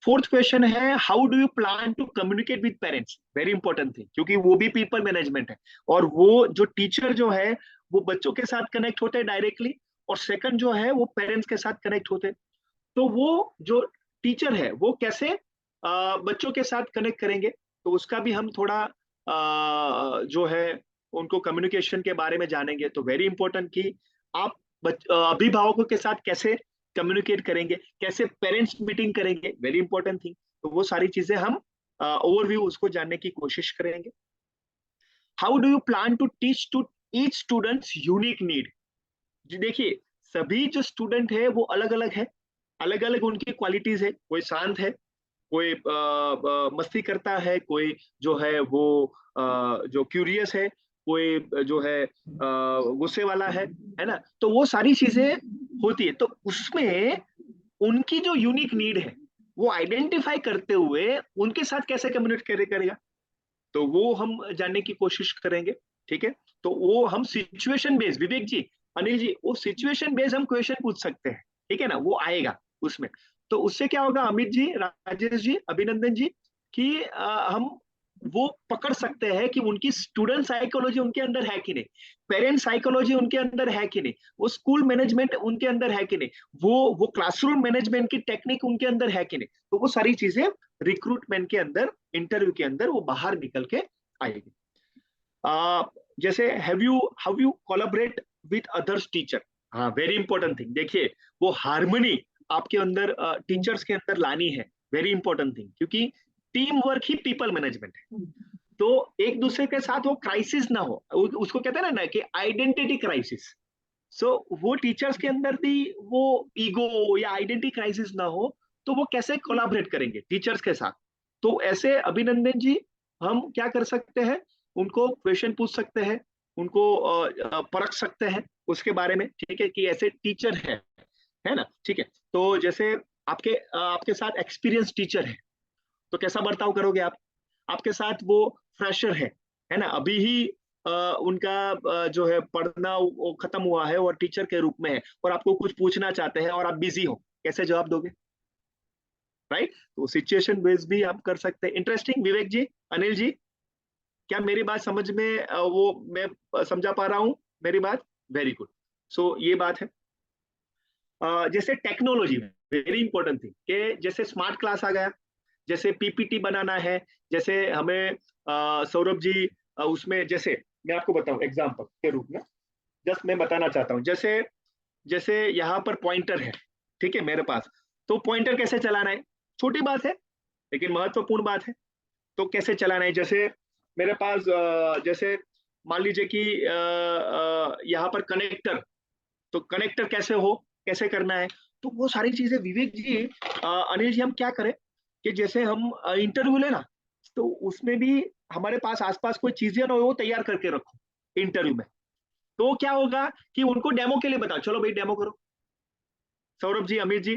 फोर्थ क्वेश्चन है, how do you plan to communicate with parents, very important thing, क्योंकि वो भी पीपल मैनेजमेंट है, और वो जो टीचर जो है वो बच्चों के साथ कनेक्ट होते हैं डायरेक्टली, और सेकंड जो है वो पेरेंट्स के साथ कनेक्ट होते हैं। तो वो जो टीचर है वो कैसे बच्चों के साथ कनेक्ट करेंगे, तो उसका भी हम थोड़ा जो है उनको कम्युनिकेशन के बारे में जानेंगे। तो वेरी इंपॉर्टेंट कि आप अभिभावकों के साथ कैसे कम्युनिकेट करेंगे, कैसे पेरेंट्स मीटिंग करेंगे, वेरी इंपॉर्टेंट थिंग। तो वो सारी चीजें हम ओवरव्यू उसको जानने की कोशिश करेंगे। How do you plan to teach to each students unique need. जी देखिए, सभी जो स्टूडेंट है वो अलग अलग है, अलग अलग उनकी क्वालिटीज है। कोई शांत है, कोई मस्ती करता है, कोई जो है वो जो क्यूरियस है, कोई जो है गुस्से वाला है ना। तो वो सारी चीजें होती है, तो उसमें उनकी जो यूनिक नीड है वो आइडेंटिफाई करते हुए उनके साथ कैसे कम्युनिकेट करेगा, तो वो हम जानने की कोशिश करेंगे। ठीक है, तो वो हम सिचुएशन बेस्ड, विवेक जी, अनिल जी, वो सिचुएशन बेस्ड हम क्वेश्चन पूछ सकते हैं। ठीक है ना, वो आएगा उसमें। तो उससे क्या होगा अमित जी, राजेश जी, अभिनंदन जी, कि हम वो पकड़ सकते हैं कि उनकी स्टूडेंट साइकोलॉजी उनके अंदर है कि नहीं, पेरेंट साइकोलॉजी उनके अंदर है कि नहीं, वो स्कूल मैनेजमेंट उनके अंदर है कि नहीं, वो क्लासरूम मैनेजमेंट की टेक्निक उनके अंदर है कि नहीं। तो वो सारी चीजें रिक्रूटमेंट के अंदर, इंटरव्यू के अंदर वो बाहर निकल के आएगी। जैसे how you collaborate with others teacher. हाँ, वेरी इंपॉर्टेंट थिंग। देखिए, वो हार्मनी आपके अंदर टीचर्स के अंदर लानी है, वेरी इंपॉर्टेंट थिंग, क्योंकि टीम वर्क ही पीपल मैनेजमेंट है। तो एक दूसरे के साथ वो क्राइसिस ना हो, उसको कहते हैं ना कि आइडेंटिटी क्राइसिस। सो वो टीचर्स के अंदर भी वो ईगो या आइडेंटिटी क्राइसिस ना हो, तो वो कैसे कोलैबोरेट करेंगे टीचर्स के साथ। तो ऐसे अभिनंदन जी, हम क्या कर सकते हैं, उनको क्वेश्चन पूछ सकते हैं, उनको परख सकते हैं उसके बारे में। ठीक है, कि ऐसे टीचर है ना। ठीक है, तो जैसे आपके साथ एक्सपीरियंस टीचर है, तो कैसा बर्ताव करोगे आप। आपके साथ वो फ्रेशर है ना, अभी ही उनका जो है पढ़ना वो खत्म हुआ है और टीचर के रूप में है, और आपको कुछ पूछना चाहते हैं और आप बिजी हो, कैसे जवाब दोगे, राइट। तो सिचुएशन बेस्ड भी आप कर सकते हैं। इंटरेस्टिंग। विवेक जी, अनिल जी, क्या मेरी बात समझ में वो मैं समझा पा रहा हूँ मेरी बात। Very good. सो ये बात है। जैसे टेक्नोलॉजी, वेरी इंपॉर्टेंट थी, कि जैसे स्मार्ट क्लास आ गया, जैसे पीपीटी बनाना है, जैसे हमें सौरभ जी उसमें, जैसे मैं आपको बताऊं एग्जांपल के रूप में, जस्ट मैं बताना चाहता हूं, जैसे जैसे यहाँ पर पॉइंटर है, ठीक है मेरे पास, तो पॉइंटर कैसे चलाना है, छोटी बात है लेकिन महत्वपूर्ण बात है। तो कैसे चलाना है, जैसे मेरे पास जैसे मान लीजिए कि यहाँ पर कनेक्टर, तो कनेक्टर कैसे हो, कैसे करना है, तो वो सारी चीजें विवेक जी, अनिल जी, हम क्या करें कि जैसे हम इंटरव्यू लेना, तो उसमें भी हमारे पास आसपास कोई चीजें ना हो, वो तैयार करके रखो इंटरव्यू में। तो क्या होगा कि उनको डेमो के लिए बताओ, चलो भाई डेमो करो, सौरभ जी, अमित जी,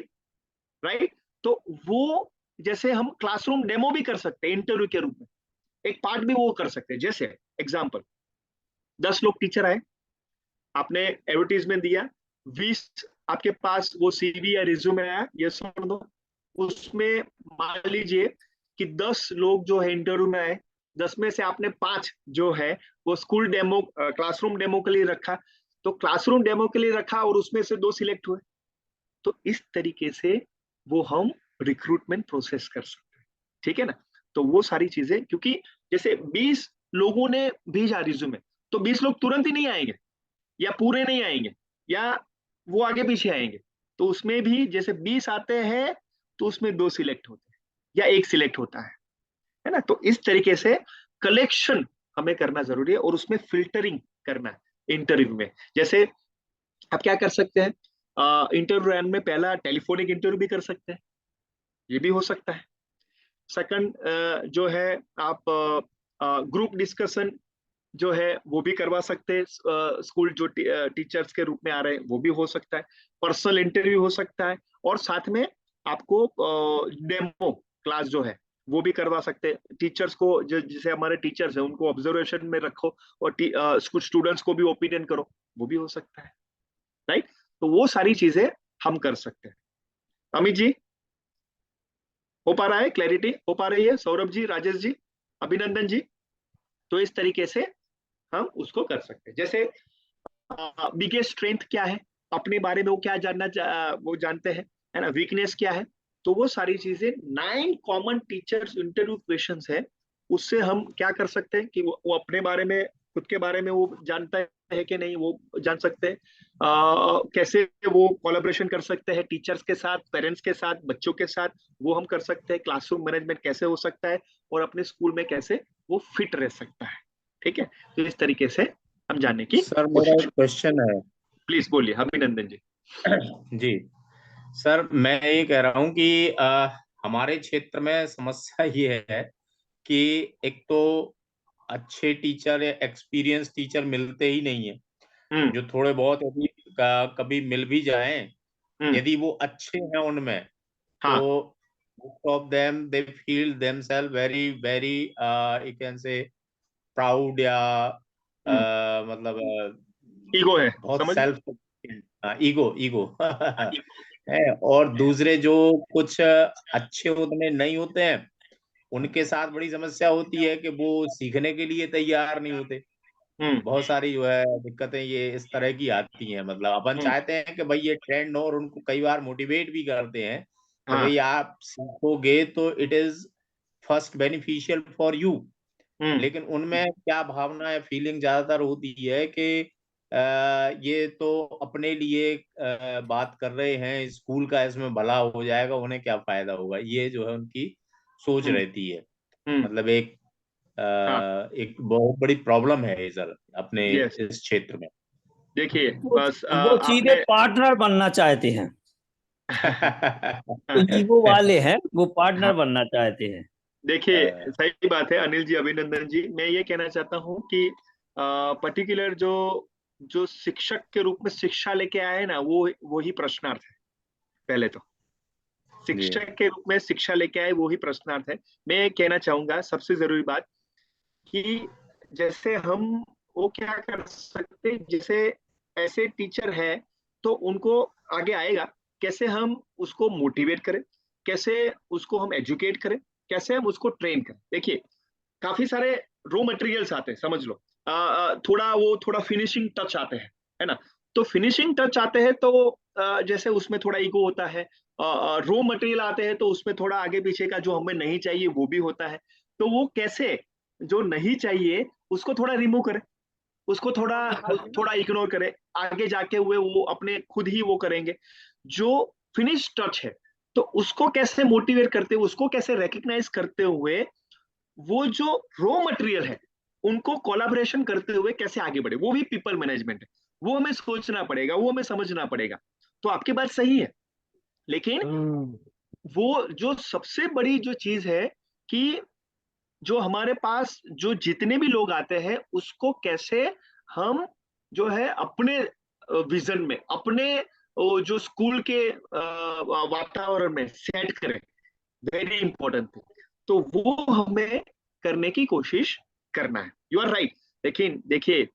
राइट। तो वो जैसे हम क्लासरूम डेमो भी कर सकते हैं इंटरव्यू के रूप में, एक पार्ट भी वो कर सकते हैं। जैसे एग्जाम्पल, 10 लोग टीचर आए, आपने एडवर्टीजमेंट दिया, 20 आपके पास वो सीवी या रिज्यूमे आया, ये सुन दो, उसमें मान लीजिए कि 10 लोग जो है इंटरव्यू में आए, 10 में से आपने 5 जो है वो स्कूल डेमो, क्लासरूम डेमो के लिए रखा, तो क्लासरूम डेमो के लिए रखा और उसमें से 2 सिलेक्ट हुए। तो इस तरीके से वो हम रिक्रूटमेंट प्रोसेस कर सकते हैं। ठीक है ना। तो वो सारी चीजें, क्योंकि जैसे 20 लोगों ने भेजा रिज्यूमे, तो 20 लोग तुरंत ही नहीं आएंगे, या पूरे नहीं आएंगे, या वो आगे पीछे आएंगे। तो उसमें भी जैसे 20 आते हैं तो उसमें 2 सिलेक्ट होते हैं या 1 सिलेक्ट होता है ना। तो इस तरीके से कलेक्शन हमें करना जरूरी है, और उसमें फिल्टरिंग करना है इंटरव्यू में। जैसे आप क्या कर सकते हैं, इंटरव्यू राउंड में पहला टेलीफोनिक इंटरव्यू भी कर सकते हैं, ये भी हो सकता है। सेकंड जो है आप ग्रुप डिस्कशन जो है वो भी करवा सकते हैं, स्कूल जो टीचर्स के रूप में आ रहे हैं वो भी हो सकता है, पर्सनल इंटरव्यू हो सकता है, और साथ में आपको डेमो क्लास जो है वो भी करवा सकते हैं। टीचर्स को जैसे हमारे टीचर्स हैं उनको ऑब्जर्वेशन में रखो, और कुछ स्टूडेंट्स को भी ओपिनियन करो, वो भी हो सकता है, राइट। तो वो सारी चीजें हम कर सकते हैं। अमित जी, हो पा रहा है, क्लैरिटी हो पा रही है, सौरभ जी, राजेश जी, अभिनंदन जी। तो इस तरीके से हम उसको कर सकते हैं। जैसे बिगेस्ट स्ट्रेंथ क्या है अपने बारे में, वो क्या वो जानते हैं, है ना। वीकनेस क्या है, तो वो सारी चीजें 9 कॉमन टीचर्स इंटरव्यू क्वेश्चंस है, उससे हम क्या कर सकते हैं कि वो अपने बारे में, खुद के बारे में वो जानता है कि नहीं, वो जान सकते हैं। कैसे वो कोलैबोरेशन कर सकते हैं टीचर्स के साथ, पेरेंट्स के साथ, बच्चों के साथ, वो हम कर सकते हैं। क्लासरूम मैनेजमेंट कैसे हो सकता है, और अपने स्कूल में कैसे वो फिट रह सकता है। ठीक है, तो इस तरीके से हम जानने की सर मेरा एक क्वेश्चन है। प्लीज बोलिए अभिनंदन जी। जी सर, मैं ये कह रहा हूँ कि हमारे क्षेत्र में समस्या ये है कि एक तो अच्छे टीचर या एक्सपीरियंस टीचर मिलते ही नहीं है। जो थोड़े बहुत यदि कभी मिल भी जाएं, यदि वो अच्छे हैं उनमें, तो most of them they feel themselves very very you can say proud या मतलब ईगो है, बहुत समझ सेल्फ ईगो ईगो है। और दूसरे जो कुछ अच्छे उतने नहीं होते हैं, उनके साथ बड़ी समस्या होती है कि वो सीखने के लिए तैयार नहीं होते। बहुत सारी जो है दिक्कतें ये इस तरह की आती हैं। मतलब अपन चाहते हैं कि भाई ये ट्रेंड हो, और उनको कई बार मोटिवेट भी करते हैं कि भाई आप सीखोगे तो it is first beneficial for you. लेकिन उनमें क्या भावना या फीलिंग ज्यादातर होती है कि ये तो अपने लिए बात कर रहे हैं, स्कूल का इसमें भला हो जाएगा, उन्हें क्या फायदा होगा, ये जो है उनकी सोच रहती है। मतलब एक बहुत बड़ी प्रॉब्लम है ये सर अपने इस क्षेत्र में। देखिए बस वो सीधे पार्टनर बनना चाहते हैं। ईगो वाले हैं, वो पार्टनर बनना चाहते हैं। देखिए सही बात है अनिल जी, अभिनंदन जी। मैं ये कहना चाहता हूँ कि पर्टिकुलर जो जो शिक्षक के रूप में शिक्षा लेके आए ना, वो ही प्रश्नार्थ है। पहले तो शिक्षक के रूप में शिक्षा लेके आए वो ही प्रश्नार्थ है। मैं ये कहना चाहूंगा सबसे जरूरी बात कि जैसे हम वो क्या कर सकते, जैसे ऐसे टीचर है तो उनको आगे आएगा, कैसे हम उसको मोटिवेट करें, कैसे उसको हम एजुकेट करें, कैसे हम उसको ट्रेन करें। देखिए काफी सारे रॉ मटेरियल्स आते हैं, समझ लो थोड़ा फिनिशिंग टच आते हैं, है ना। तो फिनिशिंग टच आते हैं तो जैसे उसमें थोड़ा ईगो होता है। रॉ मटेरियल आते हैं तो उसमें थोड़ा आगे पीछे का जो हमें नहीं चाहिए वो भी होता है। तो वो कैसे जो नहीं चाहिए उसको थोड़ा रिमूव करें, उसको थोड़ा थोड़ा इग्नोर करें, आगे जाके हुए वो अपने खुद ही वो करेंगे। जो फिनिश टच है तो उसको कैसे मोटिवेट करते हुए, उसको कैसे रिकग्नाइज करते हुए वो जो रॉ मटेरियल है उनको कोलैबोरेशन करते हुए कैसे आगे बढ़े, वो भी पीपल मैनेजमेंट है। वो हमें सोचना पड़ेगा, वो हमें समझना पड़ेगा। तो आपकी बात सही है, लेकिन वो जो सबसे बड़ी जो चीज है कि जो हमारे पास जो जितने भी लोग आते हैं उसको कैसे हम जो है अपने विजन में, अपने जो स्कूल के वातावरण में सेट करें, वेरी इंपॉर्टेंट थिंग। तो वो हमें करने की कोशिश करना है। You are right. लेकिन देखिए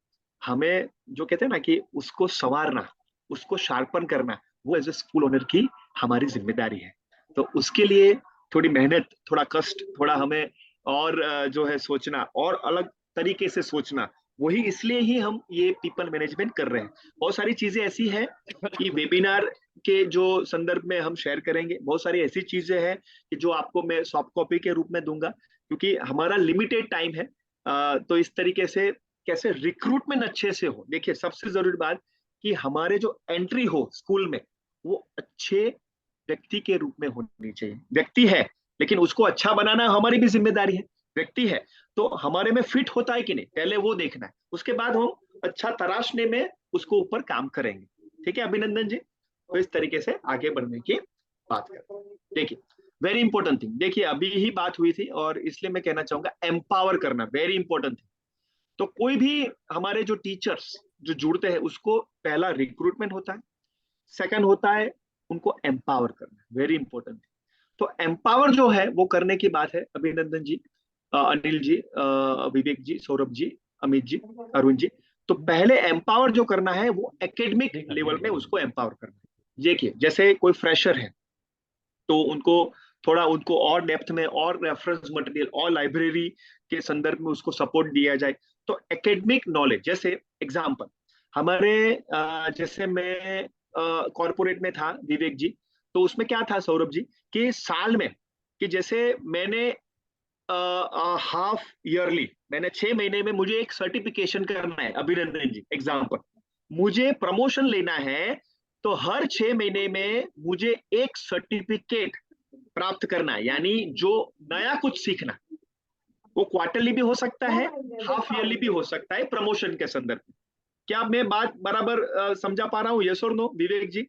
हमें जो कहते हैं ना कि उसको संवारना, उसको शार्पन करना, वो एज ए स्कूल ओनर की हमारी जिम्मेदारी है। तो उसके लिए थोड़ी मेहनत, थोड़ा कष्ट, थोड़ा हमें और जो है सोचना और अलग तरीके से सोचना, वही इसलिए ही हम ये पीपल मैनेजमेंट कर रहे हैं। बहुत सारी चीजें ऐसी हैं कि वेबिनार के जो संदर्भ में हम शेयर करेंगे, बहुत सारी ऐसी चीजें हैं कि जो आपको मैं सॉफ्ट कॉपी के रूप में दूंगा, क्योंकि हमारा लिमिटेड टाइम है। तो इस तरीके से कैसे रिक्रूटमेंट अच्छे से हो। देखिए सबसे जरूरी बात कि हमारे जो एंट्री हो स्कूल में वो अच्छे व्यक्ति के रूप में होनी चाहिए। व्यक्ति है लेकिन उसको अच्छा बनाना हमारी भी जिम्मेदारी है। व्यक्ति है तो हमारे में फिट होता है कि नहीं, पहले वो देखना है, उसके बाद हम अच्छा तराशने में उसको ऊपर काम करेंगे। ठीक है अभिनंदन जी, तो इस तरीके से आगे बढ़ने की बात करते हैं। देखिए वेरी इंपॉर्टेंट थिंग, देखिए अभी ही बात हुई थी और इसलिए मैं कहना चाहूंगा एम्पावर करना वेरी इंपॉर्टेंट थिंग। तो कोई भी हमारे जो टीचर्स जो जुड़ते हैं उसको पहला रिक्रूटमेंट होता है, सेकंड होता है उनको एम्पावर करना, वेरी इंपॉर्टेंट। तो एम्पावर जो है वो करने की बात है अभिनंदन जी, अनिल जी, विवेक जी, सौरभ जी, अमित जी, अरुण जी। तो पहले एम्पावर जो करना है वो एकेडमिक लेवल में उसको एम्पावर करना है। देखिए जैसे कोई फ्रेशर है तो उनको थोड़ा उनको और डेप्थ में और रेफरेंस मटेरियल और लाइब्रेरी के संदर्भ में उसको सपोर्ट दिया जाए। तो एकेडमिक नॉलेज, जैसे एग्जाम्पल हमारे जैसे मैं कॉरपोरेट में था विवेक जी, तो उसमें क्या था सौरभ जी कि साल में कि जैसे मैंने हाफ ईयरली, मैंने 6 महीने में मुझे एक सर्टिफिकेशन करना है अभिनंदन जी, एग्जाम्पल मुझे प्रमोशन लेना है तो हर 6 महीने में मुझे एक सर्टिफिकेट प्राप्त करना है, यानी जो नया कुछ सीखना वो क्वार्टरली भी हो सकता है, हाफ ईयरली भी हो सकता है प्रमोशन के संदर्भ में। क्या मैं बात बराबर समझा पा रहा हूँ? यस और नो विवेक जी,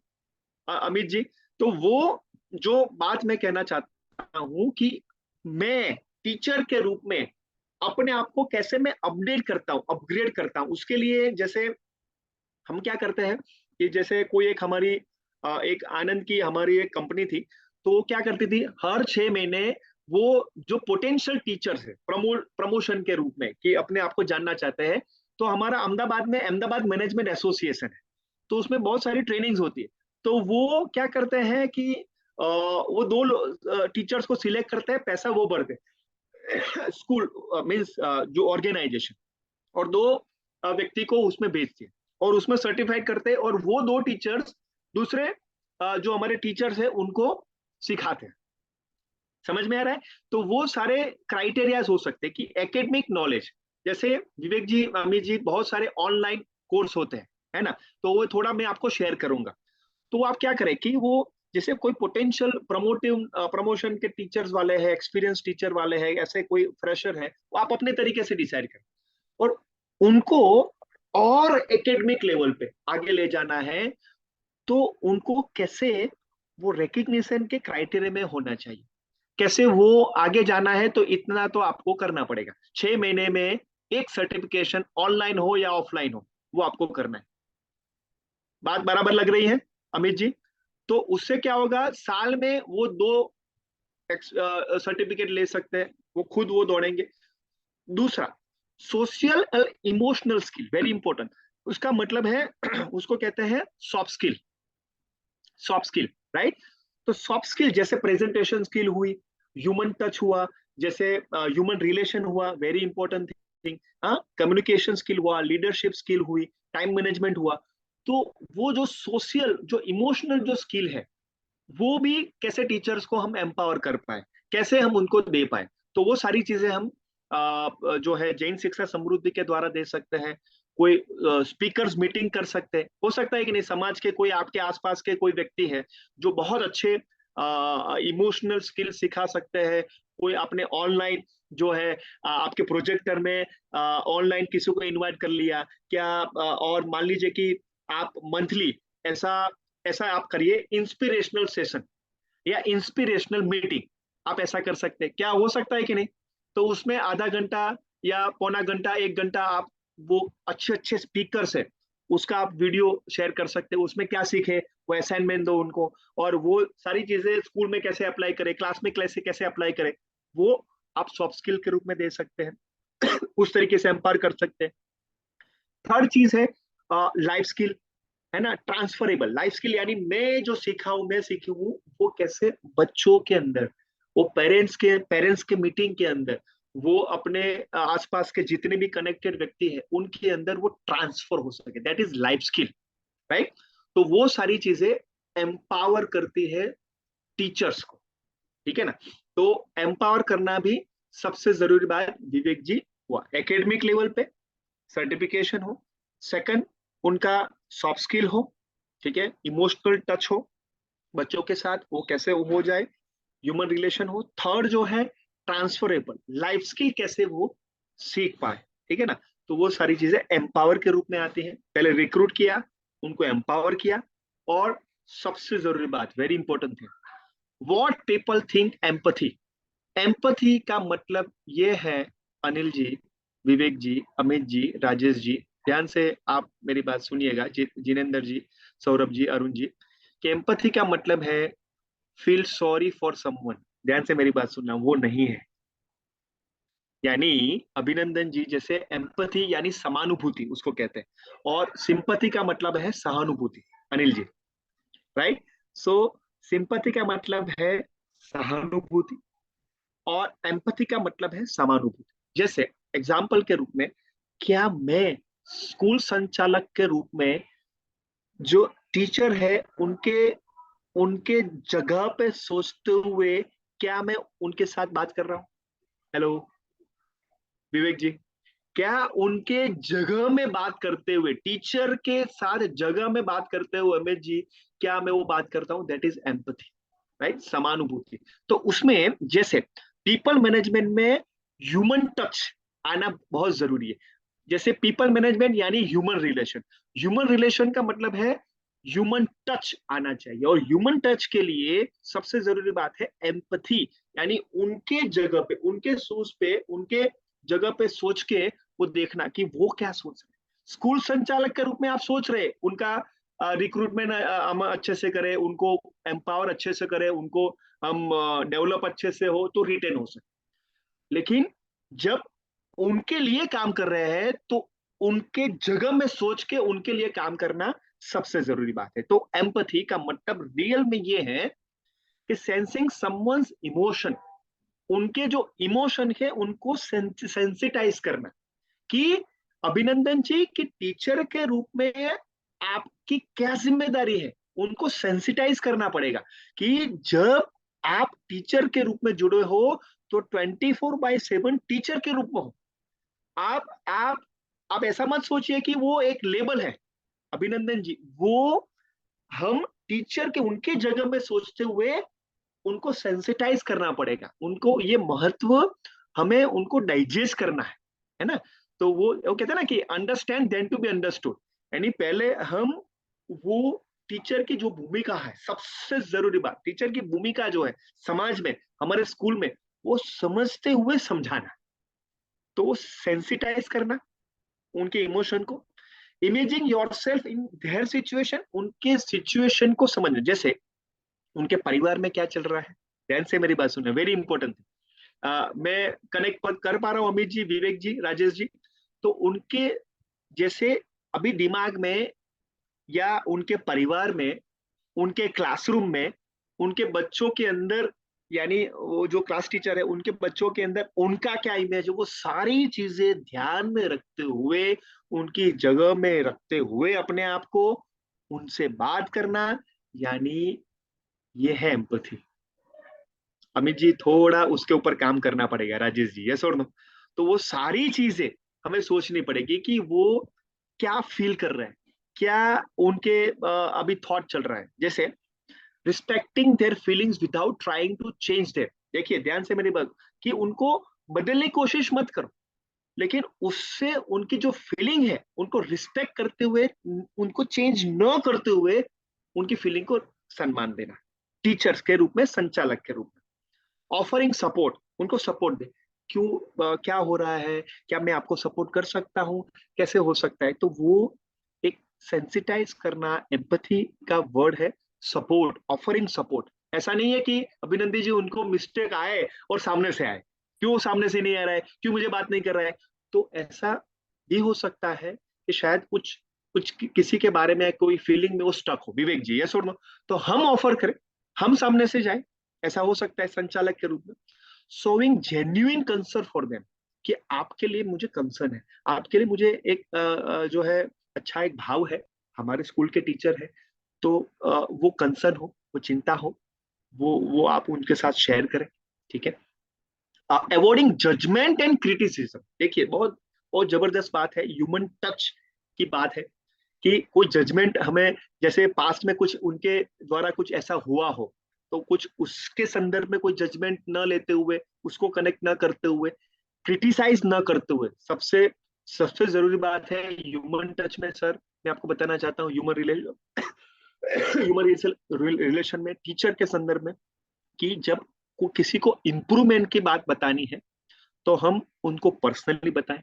अमित जी? तो वो जो बात मैं कहना चाहता हूँ कि मैं टीचर के रूप में अपने आप को कैसे मैं अपडेट करता हूँ, अपग्रेड करता हूँ, उसके लिए जैसे हम क्या करते हैं कि जैसे कोई एक हमारी एक आनंद की हमारी एक कंपनी थी, तो वो क्या करती थी, हर 6 महीने वो जो पोटेंशियल टीचर्स है प्रमोशन के रूप में कि अपने आप को जानना चाहते हैं, तो हमारा अहमदाबाद में अहमदाबाद मैनेजमेंट एसोसिएशन है, तो उसमें बहुत सारी ट्रेनिंग्स होती है। तो वो क्या करते हैं कि वो 2 टीचर्स को सिलेक्ट करते हैं, पैसा वो भरते हैं स्कूल मीन्स जो ऑर्गेनाइजेशन, और 2 व्यक्ति को उसमें भेजती है और उसमें सर्टिफाइड करते हैं, और वो 2 टीचर्स दूसरे जो हमारे टीचर्स हैं उनको सिखाते हैं। समझ में आ रहा है? तो वो सारे क्राइटेरियाज हो सकते हैं कि एकेडमिक नॉलेज, जैसे विवेक जी, अमित जी, बहुत सारे ऑनलाइन कोर्स होते हैं, है ना, तो वो थोड़ा मैं आपको शेयर करूंगा। तो आप क्या करें कि वो जैसे कोई पोटेंशियल प्रमोशन के टीचर्स वाले हैं, एक्सपीरियंस टीचर वाले हैं, ऐसे कोई फ्रेशर है, वो आप अपने तरीके से डिसाइड करें और उनको और एकेडमिक लेवल पे आगे ले जाना है, तो उनको कैसे वो रिकग्निशन के क्राइटेरिया में होना चाहिए, कैसे वो आगे जाना है, तो इतना तो आपको करना पड़ेगा। 6 महीने में एक सर्टिफिकेशन ऑनलाइन हो या ऑफलाइन हो, वो आपको करना है। बात बराबर लग रही है अमित जी? तो उससे क्या होगा, साल में वो 2 सर्टिफिकेट ले सकते हैं, वो खुद वो दौड़ेंगे। दूसरा, सोशल और इमोशनल स्किल, वेरी इंपॉर्टेंट। उसका मतलब है उसको कहते हैं soft skill, soft skill, right? तो सॉफ्ट स्किल जैसे प्रेजेंटेशन स्किल हुई, ह्यूमन टच हुआ, जैसे ह्यूमन रिलेशन हुआ, very important thing, communication skill हुआ, लीडरशिप स्किल हुई, टाइम मैनेजमेंट हुआ। तो वो जो सोशल, जो इमोशनल जो स्किल है, वो भी कैसे टीचर्स को हम एम्पावर कर पाए, कैसे हम उनको दे पाए, तो वो सारी चीजें हम जो है जैन शिक्षा समृद्धि के द्वारा दे सकते हैं। कोई स्पीकर्स मीटिंग कर सकते हैं, हो सकता है कि नहीं, समाज के कोई आपके आसपास के कोई व्यक्ति है जो बहुत अच्छे इमोशनल स्किल सिखा सकते हैं, कोई आपने ऑनलाइन जो है आपके प्रोजेक्टर में ऑनलाइन किसी को इनवाइट कर लिया क्या, और मान लीजिए कि आप मंथली ऐसा ऐसा आप करिए, इंस्पिरेशनल सेशन या इंस्पिरेशनल मीटिंग, आप ऐसा कर सकते हैं, क्या हो सकता है कि नहीं? तो उसमें आधा घंटा या पौना घंटा, 1 घंटा आप वो अच्छे अच्छे स्पीकर है उसका आप वीडियो शेयर कर सकते हैं, उसमें क्या सीखे वो असाइनमेंट दो उनको, और वो सारी चीजें स्कूल में कैसे अप्लाई करें, क्लास में कैसे कैसे अप्लाई करें, वो आप सॉफ्ट स्किल के रूप में दे सकते हैं उस तरीके से एम्पावर कर सकते हैं। थर्ड चीज है लाइफ स्किल, है ना, ट्रांसफरेबल लाइफ स्किल, यानी मैं जो सीखा हूं, मैं सीखी हूँ, वो कैसे बच्चों के अंदर, वो पेरेंट्स के मीटिंग के अंदर, वो अपने आसपास के जितने भी कनेक्टेड व्यक्ति है उनके अंदर वो ट्रांसफर हो सके, that is life skill, right? तो वो सारी चीजें एम्पावर करती है टीचर्स को, ठीक है ना? तो एम्पावर करना भी सबसे जरूरी बात विवेक जी हुआ, एकेडमिक लेवल पे सर्टिफिकेशन हो, सेकंड उनका सॉफ्ट स्किल हो, ठीक है, इमोशनल टच हो बच्चों के साथ, वो कैसे हो जाए, ह्यूमन रिलेशन हो, थर्ड जो है ट्रांसफरेबल लाइफ स्किल कैसे वो सीख पाए, ठीक है ना? तो वो सारी चीजें एम्पावर के रूप में आती हैं। पहले रिक्रूट किया, उनको एम्पावर किया, और सबसे जरूरी बात, very important thing, what people think empathy. Empathy का मतलब ये है, अनिल जी, विवेक जी, अमित जी, राजेश जी, ध्यान से आप मेरी बात सुनिएगा, जिनेंद्र जी, सौरभ जी, अरुण जी, कि एम्पथी का मतलब है फील सॉरी फॉर समवन। ध्यान से मेरी बात सुनना, वो नहीं है। यानी अभिनंदन जी जैसे एम्पथी यानी समानुभूति उसको कहते हैं, और सिंपथी का मतलब है सहानुभूति, अनिल जी, राइट? सो सिंपथी का मतलब है सहानुभूति और एम्पथी का मतलब है समानुभूति। जैसे एग्जाम्पल के रूप में, क्या मैं स्कूल संचालक के रूप में जो टीचर है उनके उनके जगह पे सोचते हुए क्या मैं उनके साथ बात कर रहा हूं? हेलो विवेक जी, क्या उनके जगह में बात करते हुए, टीचर के साथ जगह में बात करते हुए अमित जी, क्या मैं वो बात करता हूं? दैट इज एम्पथी, राइट, समानुभूति। तो उसमें जैसे पीपल मैनेजमेंट में ह्यूमन टच आना बहुत जरूरी है। जैसे पीपल मैनेजमेंट यानी ह्यूमन रिलेशन का मतलब है ह्यूमन टच आना चाहिए, और ह्यूमन टच के लिए सबसे जरूरी बात है एम्पथी, यानी उनके जगह पे, उनके शूज पे, उनके जगह पे सोच के वो देखना कि वो क्या सोच रहे हैं। स्कूल संचालक के रूप में आप सोच रहे उनका रिक्रूटमेंट हम अच्छे से करें, उनको एम्पावर अच्छे से करें, उनको हम डेवलप अच्छे से हो तो रिटेन हो सके। लेकिन जब उनके लिए काम कर रहे हैं तो उनके जगह में सोच के उनके लिए काम करना सबसे जरूरी बात है। तो एम्पथी का मतलब रियल में ये है कि सेंसिंग समवन्स इमोशन, उनके जो इमोशन है उनको सेंसिटाइज करना, कि अभिनंदन जी की टीचर के रूप में आपकी क्या जिम्मेदारी है, उनको सेंसिटाइज करना पड़ेगा कि जब आप टीचर के रूप में जुड़े हो तो 24/7 टीचर के रूप में हो। आप ऐसा मत सोचिए कि वो एक लेबल है अभिनंदन जी, वो हम टीचर के उनके जगह में सोचते हुए उनको सेंसिटाइज करना पड़ेगा, उनको ये महत्व हमें उनको डाइजेस्ट करना है ना। तो वो कहते हैं ना कि understand than to be understood, यानी पहले हम वो टीचर की जो भूमिका है, सबसे जरूरी बात टीचर की भूमिका जो है समाज में, हमारे स्कूल में, वो समझते हुए समझाना। तो वो सेंसिटाइज करना उनके इमोशन को, imaging yourself in their situation, उनके सिचुएशन को समझना। जैसे उनके परिवार में क्या चल रहा है, ध्यान से मेरी बात सुनना, वेरी इंपॉर्टेंट। मैं कनेक्ट कर पा रहा हूँ अमित जी, विवेक जी, राजेश जी। तो उनके जैसे अभी दिमाग में या उनके परिवार में, उनके क्लासरूम में, उनके बच्चों के अंदर, यानी वो जो क्लास टीचर है उनके बच्चों के अंदर उनका क्या इमेज है, वो सारी चीजें ध्यान में रखते हुए, उनकी जगह में रखते हुए अपने आप को उनसे बात करना, यानी ये है एम्पथी। अमित जी थोड़ा उसके ऊपर काम करना पड़ेगा, राजेश जी, यस और नो। तो वो सारी चीजें हमें सोचनी पड़ेगी कि वो क्या फील कर रहे हैं, क्या उनके अभी थॉट चल रहा है। जैसे respecting their feelings without trying to change their. देखिए ध्यान से मेरी बात, कि उनको बदलने की कोशिश मत करो, लेकिन उससे उनकी जो फीलिंग है उनको रिस्पेक्ट करते हुए, उनको चेंज न करते हुए उनकी फीलिंग को सम्मान देना, टीचर्स के रूप में, संचालक के रूप में। ऑफरिंग सपोर्ट, उनको सपोर्ट दे, क्यों क्या हो रहा है, क्या मैं आपको सपोर्ट कर सकता हूँ, कैसे हो सकता है। तो वो एक सेंसिटाइज करना, एम्पथी का वर्ड है सपोर्ट, ऑफरिंग सपोर्ट। ऐसा नहीं है कि अभिनंदन जी उनको मिस्टेक आए और सामने से आए, क्यों सामने से नहीं आ रहा है, क्यों मुझे बात नहीं कर रहा है। तो ऐसा भी हो सकता है कि शायद कुछ कुछ किसी के बारे में कोई फीलिंग में वो स्टक हो, विवेक जी, यस और नो। तो हम ऑफर करें, हम सामने से जाए, ऐसा हो सकता है संचालक के रूप में। Showing genuine concern for them, कि आपके लिए मुझे कंसर्न है, आपके लिए मुझे एक जो है अच्छा एक भाव है, हमारे स्कूल के टीचर है, तो वो कंसर्न हो, वो चिंता हो, वो आप उनके साथ शेयर करें, ठीक है। अवॉइडिंग जजमेंट एंड क्रिटिसिज्म, देखिए बहुत बहुत जबरदस्त बात है, ह्यूमन टच की बात है, कि कोई जजमेंट हमें, जैसे पास्ट में कुछ उनके द्वारा कुछ ऐसा हुआ हो, तो कुछ उसके संदर्भ में कोई जजमेंट न लेते हुए, उसको कनेक्ट न करते हुए, क्रिटिसाइज न करते हुए, सबसे सबसे जरूरी बात है ह्यूमन टच में। सर मैं आपको बताना चाहता हूँ ह्यूमन रिलेशन में, टीचर के संदर्भ में, कि जब किसी को इम्प्रूवमेंट की बात बतानी है तो हम उनको पर्सनली बताएं,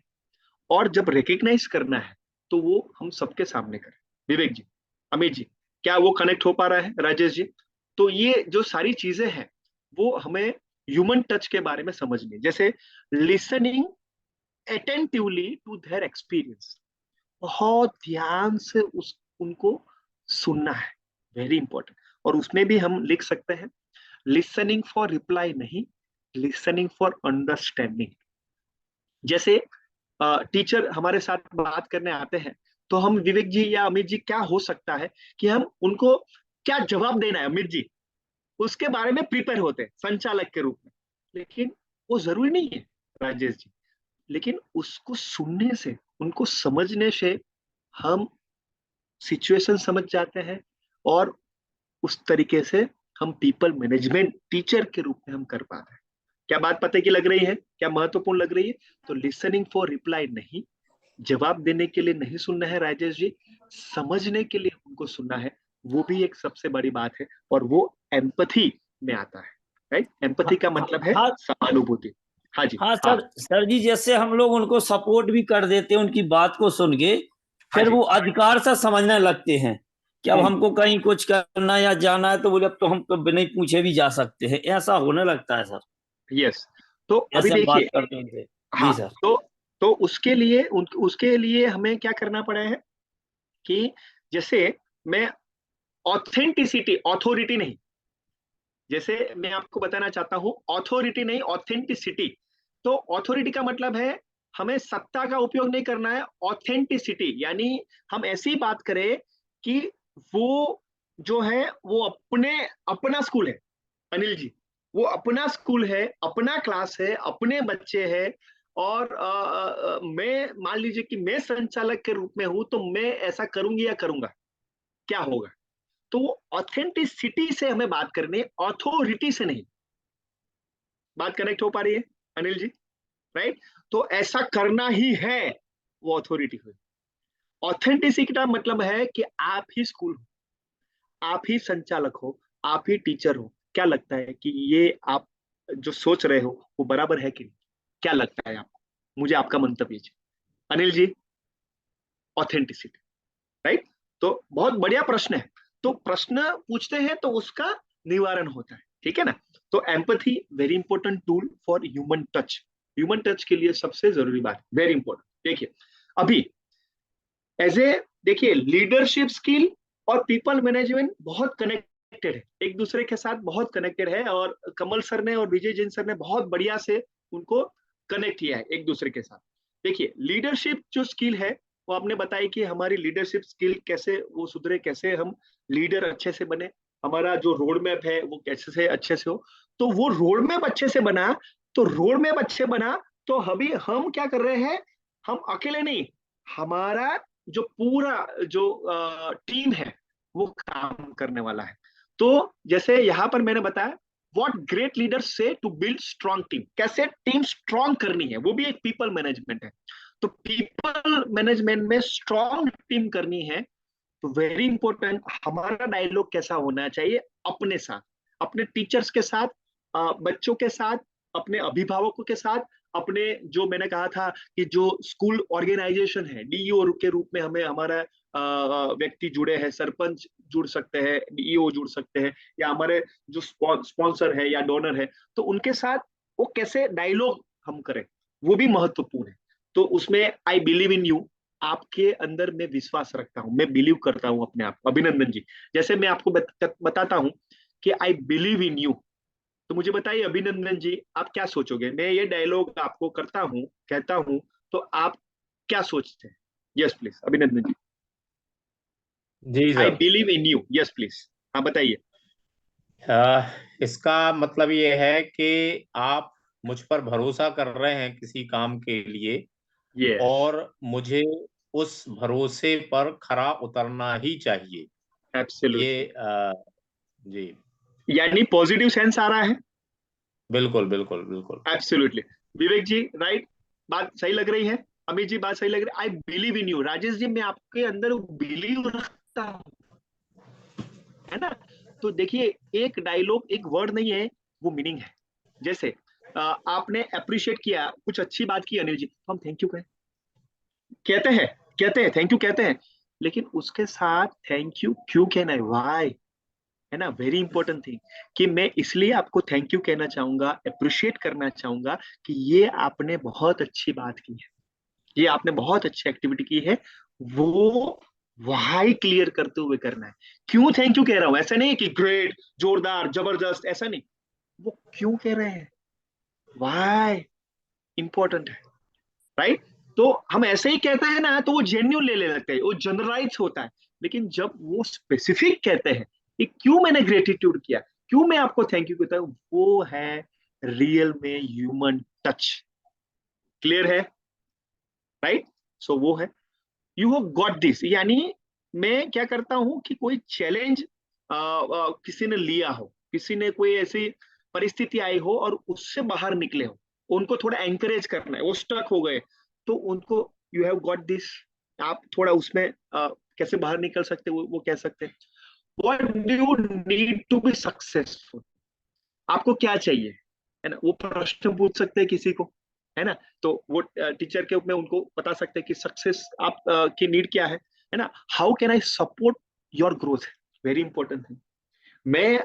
और जब रिकग्नाइज करना है तो वो हम सबके सामने करें। विवेक जी, अमित जी, क्या वो कनेक्ट हो पा रहा है, राजेश जी? तो ये जो सारी चीजें हैं वो हमें ह्यूमन टच के बारे में समझनी है। जैसे listening attentively to their experience, बहुत ध्यान से उनको सुनना है, वेरी इंपॉर्टेंट। और उसमें भी हम लिख सकते हैं लिसनिंग फॉर रिप्लाई नहीं, लिसनिंग फॉर अंडरस्टैंडिंग। जैसे टीचर हमारे साथ बात करने आते हैं, तो हम, विवेक जी या अमित जी, क्या हो सकता है कि हम उनको क्या जवाब देना है अमित जी, उसके बारे में प्रिपेयर होते हैं संचालक के रूप में। लेकिन वो जरूरी नहीं है राजेश जी, लेकिन उसको सुनने से, उनको समझने से हम सिचुएशन समझ जाते हैं, और उस तरीके से हम पीपल मैनेजमेंट टीचर के रूप में हम कर पाते हैं। क्या बात पते की लग रही है, क्या महत्वपूर्ण लग रही है? तो लिसनिंग फॉर रिप्लाई नहीं, जवाब देने के लिए नहीं सुनना है राजेश जी, समझने के लिए उनको सुनना है, वो भी एक सबसे बड़ी बात है, और वो एम्पथी में आता है, राइट? एम्पथी का मतलब है हाँ समानुभूति। हाँ जी, हाँ हाँ सर जी, जैसे हम लोग उनको सपोर्ट भी कर देते हैं उनकी बात को सुन के, हाँ फिर जी, वो अधिकार से समझने लगते हैं कि अब हमको कहीं कुछ करना या जाना है तो बोले अब तो हम तो बिना ही पूछे भी जा सकते हैं, ऐसा होने लगता है सर, यस। तो अभी जैसे हम बात देखिए, करते हैं उनसे। हाँ, जी सर। तो उसके लिए हमें क्या करना पड़ा है कि जैसे मैं ऑथेंटिसिटी, ऑथोरिटी नहीं, जैसे मैं आपको बताना चाहता हूं, ऑथोरिटी नहीं, ऑथेंटिसिटी। तो ऑथोरिटी का मतलब है हमें सत्ता का उपयोग नहीं करना है, ऑथेंटिसिटी यानी हम ऐसी बात करें कि वो जो है वो अपना स्कूल है, अनिल जी, वो अपना स्कूल है, अपना क्लास है, अपने बच्चे हैं, और मैं मान लीजिए कि मैं संचालक के रूप में हूं, तो मैं ऐसा करूंगी या करूंगा, क्या होगा? तो ऑथेंटिसिटी से हमें बात करनी है, ऑथोरिटी से नहीं। बात कनेक्ट हो पा रही है अनिल जी, राइट? तो ऐसा करना ही है, वो अथॉरिटी हुई। ऑथेंटिसिटी का मतलब है कि आप ही स्कूल हो, आप ही संचालक हो, आप ही टीचर हो, क्या लगता है कि ये आप जो सोच रहे हो वो बराबर है कि नहीं? क्या लगता है आपको? मुझे आपका मंतव्य चाहिए अनिल जी। Authenticity, right? तो बहुत बढ़िया प्रश्न है। तो प्रश्न पूछते हैं तो उसका निवारण होता है, ठीक है ना? तो empathy very important tool for human touch, human touch के लिए सबसे जरूरी बात, वेरी इंपॉर्टेंट। देखिए अभी एज ए, देखिए लीडरशिप स्किल और पीपल मैनेजमेंट बहुत कनेक्टेड है, एक दूसरे के साथ बहुत कनेक्टेड है, और कमल सर ने और विजय जैन सर ने बहुत बढ़िया से उनको कनेक्ट किया है एक दूसरे के साथ। देखिए लीडरशिप जो स्किल है वो आपने बताई कि हमारी लीडरशिप स्किल कैसे वो सुधरे, कैसे हम लीडर अच्छे से बने, हमारा जो रोड मैप है वो कैसे से अच्छे से हो। तो वो रोड मैप अच्छे से बना, तो रोड मैप अच्छे बना, तो अभी हम क्या कर रहे हैं, हम अकेले नहीं, हमारा जो पूरा जो टीम है वो काम करने वाला है। तो जैसे यहाँ पर मैंने बताया व्हाट ग्रेट लीडर से टू बिल्ड स्ट्रॉन्ग टीम, कैसे टीम स्ट्रॉन्ग करनी है, वो भी एक पीपल मैनेजमेंट है। तो पीपल मैनेजमेंट में स्ट्रॉन्ग टीम करनी है, तो वेरी इंपॉर्टेंट हमारा डायलॉग कैसा होना चाहिए, अपने साथ, अपने टीचर्स के साथ, बच्चों के साथ, अपने अभिभावकों के साथ, अपने जो मैंने कहा था कि जो स्कूल ऑर्गेनाइजेशन है, डीईओ के रूप में हमें हमारा व्यक्ति जुड़े हैं, सरपंच जुड़ सकते हैं, डीईओ जुड़ सकते हैं, या हमारे जो स्पॉन्सर है या डोनर है, तो उनके साथ वो कैसे डायलॉग हम करें, वो भी महत्वपूर्ण है। तो उसमें आई बिलीव इन यू, आपके अंदर मैं विश्वास रखता हूं, मैं बिलीव करता हूं अपने आप को। अभिनंदन जी, जैसे मैं आपको बताता हूं कि आई बिलीव इन यू, तो मुझे बताइए अभिनंदन जी, आप क्या सोचोगे? मैं ये डायलॉग आपको करता हूं, कहता हूं, तो आप क्या सोचते हैं? Yes please Abhinandan ji. जी I sir. Believe in you, yes please, हाँ बताइए। इसका मतलब ये है कि आप मुझ पर भरोसा कर रहे हैं किसी काम के लिए, यस, और मुझे उस भरोसे पर खरा उतरना ही चाहिए। ये एब्सोल्युटली, जी, यानी पॉजिटिव सेंस आ रहा है। बिल्कुल बिल्कुल बिल्कुल। एब्सोल्युटली, विवेक जी राइट, बात सही लग रही है, अमित जी बात सही लग रही है। I believe in you, Rajesh ji मैं आपके अंदर बिलीव रखता हूँ, है ना? तो देखिए एक डायलॉग एक वर्ड नहीं है, वो मीनिंग है। जैसे आपने अप्रिशिएट किया, कुछ अच्छी बात की अनिल जी, तो हम थैंक यू कहते हैं, कहते हैं थैंक यू कहते हैं, लेकिन उसके साथ थैंक यू क्यों कहना है, वाई, है ना? वेरी इंपॉर्टेंट थिंग कि मैं इसलिए आपको थैंक यू कहना चाहूंगा, अप्रिशिएट करना चाहूंगा कि ये आपने बहुत अच्छी बात की है, ये आपने बहुत अच्छी एक्टिविटी की है, वो वहाई क्लियर करते हुए करना है। क्यों थैंक यू कह रहा हूं, ऐसा नहीं है कि ग्रेट, जोरदार, जबरदस्त, ऐसा नहीं, वो क्यों कह रहे हैं, वाई इंपॉर्टेंट है, राइट? तो हम ऐसे ही कहते हैं ना तो वो जेन्यून ले लगते हैं, वो जनरलाइज होता है। लेकिन जब वो स्पेसिफिक कहते हैं कि क्यों मैंने ग्रेटिट्यूड किया, क्यों मैं आपको थैंक यू कहता हूं, वो है रियल में ह्यूमन टच। क्लियर है, राइट? सो वो है यू हैव गॉट दिस, यानी मैं क्या करता हूं कि कोई चैलेंज किसी ने लिया हो, किसी ने कोई ऐसी परिस्थिति आई हो और उससे बाहर निकले हो, उनको थोड़ा एंकरेज करना है, वो स्टक हो गए तो उनको यू हैव गॉट दिस, आप थोड़ा उसमें कैसे बाहर निकल सकते वो कह सकते हैं। What do you need to be successful, आपको क्या चाहिए, है ना, वो प्रश्न पूछ सकते हैं किसी को, है ना, तो वो टीचर के में उनको बता सकते हैं कि सक्सेस आप की नीड क्या है ना, how can I support your growth, very important thing. मैं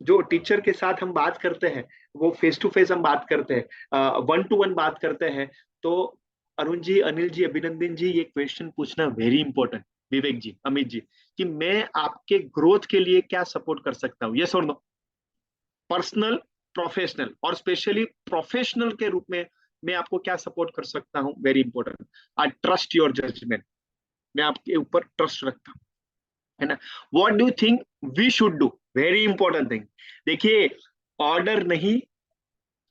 जो टीचर के साथ हम बात करते हैं वो फेस टू फेस हम बात करते हैं, वन टू वन बात करते हैं, तो अरुण जी, अनिल जी, अभिनंदन जी, ये क्वेश्चन पूछना वेरी इंपॉर्टेंट, विवेक जी, अमित जी, कि मैं आपके ग्रोथ के लिए क्या सपोर्ट कर सकता हूँ, यस और नो, पर्सनल, प्रोफेशनल, और स्पेशली प्रोफेशनल के रूप में मैं आपको क्या सपोर्ट कर सकता हूँ, very important. I trust your judgment, मैं आपके ऊपर ट्रस्ट रखता हूँ, है ना। What do you think we should do, very important thing. देखिए, ऑर्डर नहीं,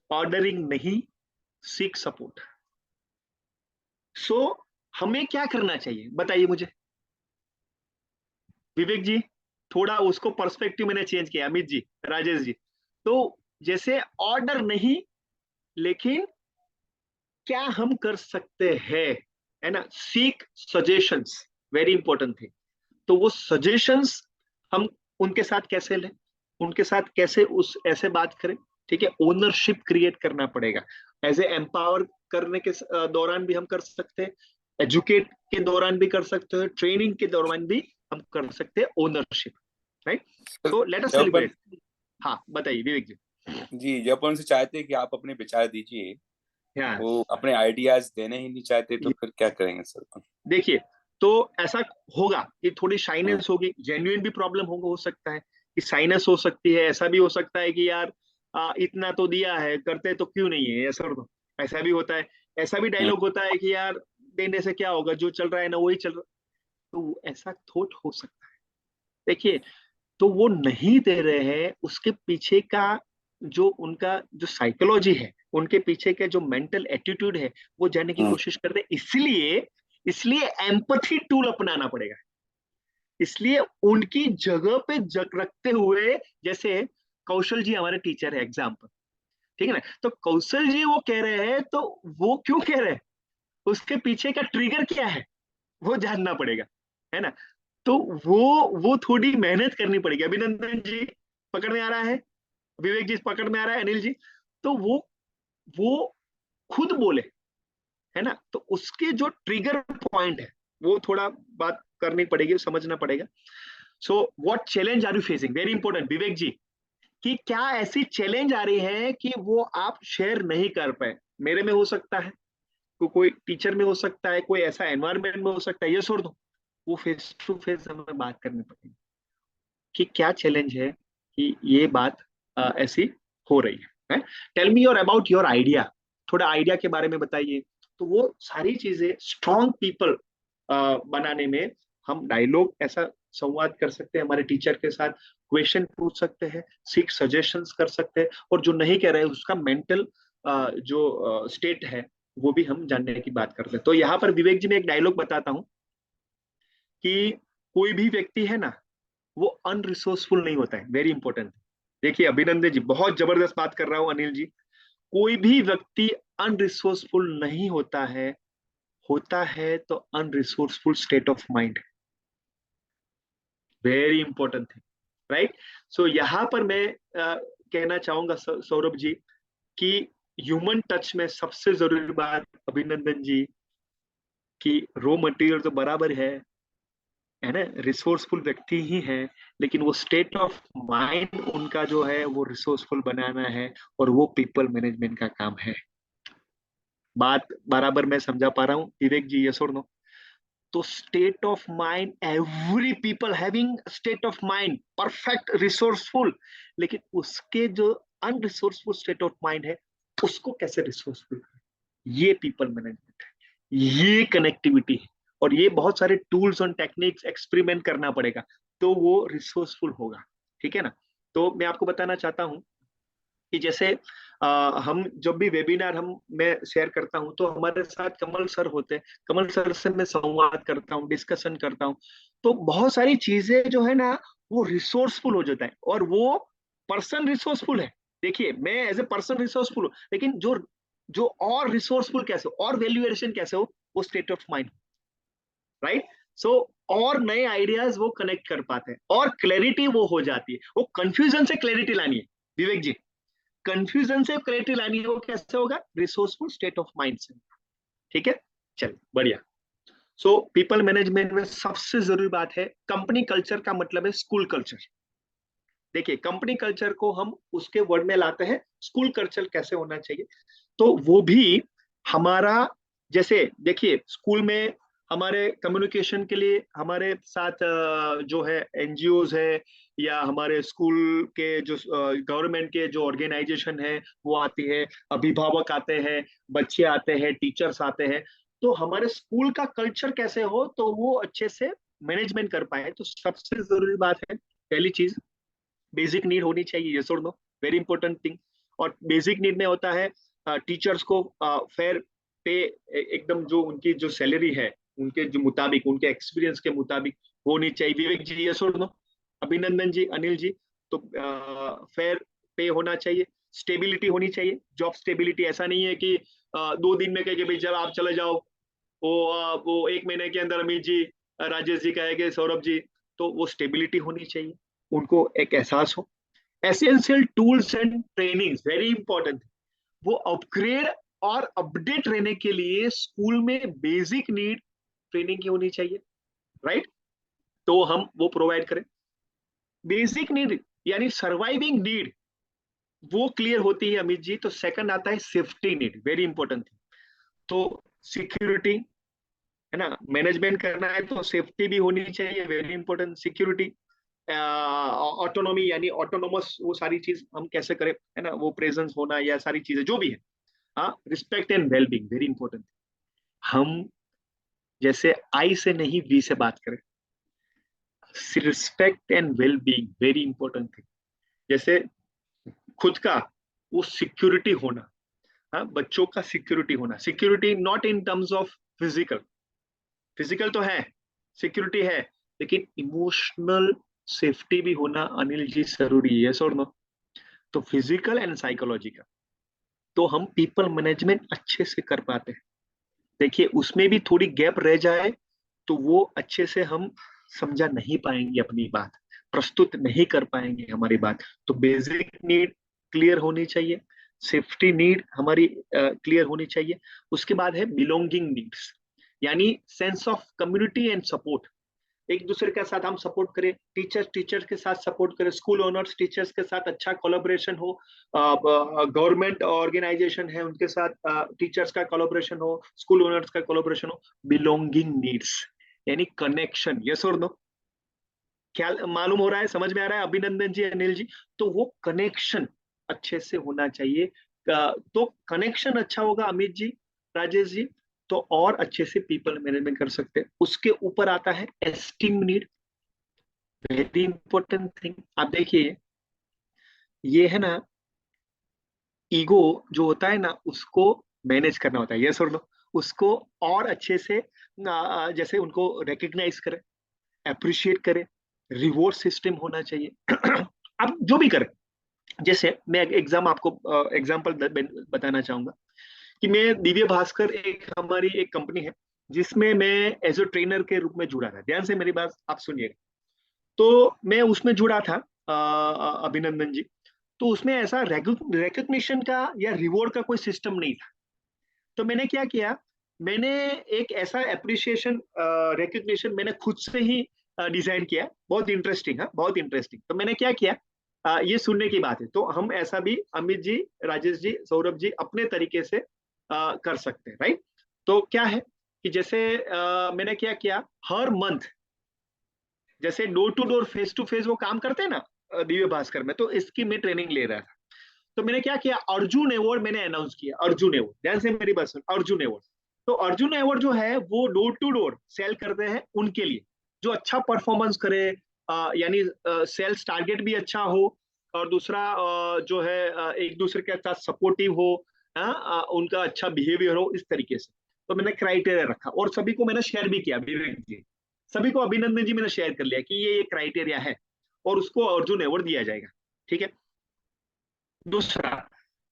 ऑर्डरिंग नहीं, सीक सपोर्ट। सो हमें क्या करना चाहिए बताइए मुझे, विवेक जी, थोड़ा उसको पर्सपेक्टिव मैंने चेंज किया, अमित जी, राजेश जी, तो जैसे ऑर्डर नहीं, लेकिन क्या हम कर सकते हैं, है ना, seek suggestions, very important thing. तो वो सजेशंस हम उनके साथ कैसे लें, उनके साथ कैसे उस ऐसे बात करें, ठीक है, ओनरशिप क्रिएट करना पड़ेगा, एज ए एम्पावर करने के दौरान भी हम कर सकते हैं, एजुकेट के दौरान भी कर सकते हैं, ट्रेनिंग के दौरान भी हम कर सकते हैं ओनरशिप, राइट। तो लेट अस जब अपन सेलिब्रेट। हाँ बताइए विवेक जी। जी जब अपन से चाहते हैं कि आप अपने विचार दीजिए, हाँ वो अपने आइडियाज देने ही नहीं चाहते, तो फिर क्या करेंगे सर अपन? देखिए, तो ऐसा होगा कि थोड़ी हम्म, शाइनेस होगी, जेन्युइन भी प्रॉब्लम होगा, हो सकता है कि साइनस हो सकती है, ऐसा भी हो सकता है कि यार इतना तो दिया है, करते तो क्यों नहीं है, ऐसा तो ऐसा भी होता है। ऐसा भी हम्म, डायलॉग होता है कि यार देने से क्या होगा, जो चल रहा है ना वही चल रहा, तो ऐसा थॉट हो सकता है। देखिए, तो वो नहीं दे रहे हैं, उसके पीछे का जो उनका जो साइकोलॉजी है, उनके पीछे का जो मेंटल एटीट्यूड है, वो जानने की हम्म, कोशिश करते हैं। इसलिए इसलिए एम्पथी टूल अपनाना पड़ेगा, इसलिए उनकी जगह पे जग रखते हुए, जैसे कौशल जी हमारे टीचर है एग्जाम्पल, ठीक है ना, तो कौशल जी वो कह रहे हैं, तो वो क्यों कह रहे हैं, उसके पीछे का ट्रिगर क्या है, वो जानना पड़ेगा, है ना। तो वो थोड़ी मेहनत करनी पड़ेगी। अभिनंदन जी पकड़ में आ रहा है, विवेक जी पकड़ में आ रहा है, अनिल जी, तो वो खुद बोले, है ना, तो उसके जो ट्रिगर पॉइंट है वो थोड़ा बात करनी पड़ेगी, समझना पड़ेगा। So what challenge are you facing, very important Vivek ji, कि क्या ऐसी चैलेंज आ रही है कि वो आप शेयर नहीं कर पाए, मेरे में हो सकता है, कोई टीचर में हो सकता है, कोई ऐसा एनवायरमेंट में हो सकता है, ये छोड़ दो, वो फेस टू फेस हमें बात करनी पड़ेगी कि क्या चैलेंज है कि ये बात ऐसी हो रही है। Tell me your about your idea, थोड़ा आइडिया के बारे में बताइए। तो वो सारी चीजें स्ट्रॉन्ग पीपल बनाने में हम डायलॉग ऐसा संवाद कर सकते हैं, हमारे टीचर के साथ क्वेश्चन पूछ सकते हैं, सीख सजेशंस कर सकते हैं, और जो नहीं कह रहे हैं उसका मेंटल जो स्टेट है वो भी हम जानने की बात करते हैं। तो यहाँ पर विवेक जी मैं एक डायलॉग बताता हूँ कि कोई भी व्यक्ति है ना, वो अनरिसोर्सफुल नहीं होता है, वेरी इंपॉर्टेंट। देखिए अभिनंदन जी, बहुत जबरदस्त बात कर रहा हूँ, अनिल जी, कोई भी व्यक्ति अनरिसोर्सफुल नहीं होता है, होता है तो unresourceful state of mind, very important thing, right. So यहाँ पर मैं कहना चाहूंगा सौरभ जी कि ह्यूमन टच में सबसे जरूरी बात, अभिनंदन जी, कि रॉ मटेरियल तो बराबर है ना, रिसोर्सफुल व्यक्ति ही है, लेकिन वो स्टेट ऑफ माइंड उनका जो है वो रिसोर्सफुल बनाना है, और वो पीपल मैनेजमेंट का काम है। बात बराबर मैं समझा पा रहा हूँ विवेक जी, यस और नो? तो state of mind, every people having state of mind perfect resourceful, लेकिन उसके जो अनरिसोर्सफुल स्टेट ऑफ माइंड है उसको कैसे रिसोर्सफुल, ये पीपल मैनेजमेंट है, ये कनेक्टिविटी है, और ये बहुत सारे टूल्स और टेक्निक्स एक्सपेरिमेंट करना पड़ेगा, तो वो रिसोर्सफुल होगा, ठीक है ना। तो मैं आपको बताना चाहता हूँ कि जैसे हम जब भी वेबिनार मैं शेयर करता हूं, तो हमारे साथ कमल सर होते हैं, कमल सर से मैं संवाद करता हूँ, डिस्कशन करता हूँ, तो बहुत सारी चीजें जो है ना वो रिसोर्सफुल हो जाता है, और वो पर्सन रिसोर्सफुल है, देखिए मैं एज ए पर्सन रिसोर्सफुल हूँ, लेकिन जो जो और रिसोर्सफुल कैसे हो और वैल्यू एडिशन कैसे हो, वो स्टेट ऑफ माइंड, राइट। सो और नए आइडियाज वो कनेक्ट कर पाते हैं और क्लैरिटी वो हो जाती है। वो कंफ्यूजन से क्लैरिटी लानी है विवेक जी, कंफ्यूजन से क्लैरिटी लानी है, वो कैसे होगा, रिसोर्सफुल स्टेट ऑफ माइंड से। ठीक है, चलिए बढ़िया। सो पीपल मैनेजमेंट में सबसे जरूरी बात है कंपनी कल्चर का मतलब है स्कूल कल्चर। देखिए कंपनी कल्चर को हम उसके वर्ड में लाते हैं, स्कूल कल्चर कैसे होना चाहिए, तो वो भी हमारा, जैसे देखिए स्कूल में हमारे कम्युनिकेशन के लिए हमारे साथ जो है एनजीओज है, या हमारे स्कूल के जो गवर्नमेंट के जो ऑर्गेनाइजेशन है वो आती है, अभिभावक आते हैं, बच्चे आते हैं, टीचर्स आते हैं। तो हमारे स्कूल का कल्चर कैसे हो तो वो अच्छे से मैनेजमेंट कर पाए। तो सबसे जरूरी बात है पहली चीज, बेसिक नीड होनी चाहिए, यस और नो, वेरी इंपॉर्टेंट थिंग। और बेसिक नीड में होता है टीचर्स को फेयर पे, एकदम जो उनकी जो सैलरी है उनके जो मुताबिक, उनके एक्सपीरियंस के मुताबिक होनी चाहिए। विवेक जी यस और नो, अभिनंदन जी, अनिल जी, तो फेयर पे होना चाहिए, स्टेबिलिटी होनी चाहिए, जॉब स्टेबिलिटी। ऐसा नहीं है कि 2 दिन में कहे कि भाई चल आप चले जाओ, वो 1 महीने के अंदर अमित जी, राजेश जी कहेंगे, सौरभ जी, तो वो स्टेबिलिटी होनी चाहिए, उनको एक एहसास हो। Essential tools and training very important, वो अपग्रेड और अपडेट रहने के लिए स्कूल में बेसिक नीड ट्रेनिंग की होनी चाहिए, राइट। तो हम वो प्रोवाइड करें। बेसिक नीड यानी सर्वाइविंग नीड वो क्लियर होती है अमित जी। तो सेकंड आता है सेफ्टी नीड, वेरी इंपॉर्टेंट। तो सिक्योरिटी है ना, मैनेजमेंट करना है तो सेफ्टी भी होनी चाहिए, वेरी इंपॉर्टेंट। सिक्योरिटी, ऑटोनॉमी यानी ऑटोनोमस, वो सारी चीज हम कैसे करें, है ना, वो प्रेजेंस होना या सारी चीजें जो भी है। हाँ, respect and wellbeing very important. हम जैसे आई से नहीं वी से बात करें, respect and wellbeing very important thing. जैसे खुद का वो सिक्योरिटी होना, हाँ, बच्चों का सिक्योरिटी होना। Security not in terms of physical, physical तो है, सिक्योरिटी है, लेकिन इमोशनल सेफ्टी भी होना अनिल जी जरूरी है, और नो। तो फिजिकल एंड साइकोलॉजिकल, तो हम पीपल मैनेजमेंट अच्छे से कर पाते हैं। देखिए उसमें भी थोड़ी गैप रह जाए तो वो अच्छे से हम समझा नहीं पाएंगे, अपनी बात प्रस्तुत नहीं कर पाएंगे हमारी बात। तो बेसिक नीड क्लियर होनी चाहिए, सेफ्टी नीड हमारी क्लियर होनी चाहिए। उसके बाद है बिलोंगिंग नीड्स, यानी sense of community and support. एक दूसरे के साथ हम सपोर्ट करें, टीचर्स के साथ सपोर्ट करें, स्कूल ओनर्स टीचर्स के साथ अच्छा कोलैबोरेशन हो, गवर्नमेंट ऑर्गेनाइजेशन है उनके साथ टीचर्स का कोलैबोरेशन हो, स्कूल ओनर्स का कोलैबोरेशन हो। बिलोंगिंग नीड्स यानी कनेक्शन, यस और नो, क्या मालूम हो रहा है, समझ में आ रहा है अभिनंदन जी, अनिल जी। तो वो कनेक्शन अच्छे से होना चाहिए। तो कनेक्शन अच्छा होगा अमित जी, राजेश जी, तो और अच्छे से पीपल मैनेजमेंट कर सकते हैं। उसके ऊपर आता है esteem need, very important thing. आप देखिए ये है ना, ईगो जो होता है ना उसको मैनेज करना होता है, यस और नो। उसको और अच्छे से जैसे उनको रिकग्नाइज करें, अप्रिशिएट करें, रिवॉर्ड सिस्टम होना चाहिए। आप जो भी करें, जैसे मैं एग्जाम्पल बताना चाहूंगा कि मैं दिव्य भास्कर, एक हमारी एक कंपनी है जिसमें मैं एज ए ट्रेनर के रूप में जुड़ा था। ध्यान से मेरी बात आप सुनिएगा। तो मैं उसमें जुड़ा था अभिनंदन जी। तो उसमें ऐसा रिकग्निशन का या रिवॉर्ड का कोई सिस्टम नहीं था। तो मैंने क्या किया, मैंने एक ऐसा एप्रिसिएशन रिकग्निशन मैंने खुद से ही डिजाइन किया। बहुत इंटरेस्टिंग है, बहुत इंटरेस्टिंग। तो मैंने क्या किया, ये सुनने की बात है, तो हम ऐसा भी अमित जी, राजेश जी, सौरभ जी अपने तरीके से कर सकते हैं, राइट। तो क्या है कि जैसे मैंने क्या किया, हर मंथ जैसे door to door face to face वो काम करते हैं ना दिव्य भास्कर में, तो इसकी मैं ट्रेनिंग ले रहा था। तो मैंने क्या किया, अर्जुन अवार्ड मैंने अनाउंस किया। अर्जुन अवार्ड, ध्यान से मेरी बात सुन, अर्जुन अवार्ड। तो अर्जुन अवार्ड जो है वो डोर टू डोर सेल करते हैं उनके लिए जो अच्छा परफॉर्मेंस करे, यानी सेल्स टारगेट भी अच्छा हो, और दूसरा जो है एक दूसरे के साथ सपोर्टिव हो, उनका अच्छा बिहेवियर हो, इस तरीके से। तो मैंने क्राइटेरिया रखा और सभी को मैंने शेयर भी किया, विवेक जी, सभी को, अभिनंदन जी, मैंने शेयर कर लिया कि ये क्राइटेरिया है और उसको अर्जुन अवार्ड दिया जाएगा, ठीक है। दूसरा,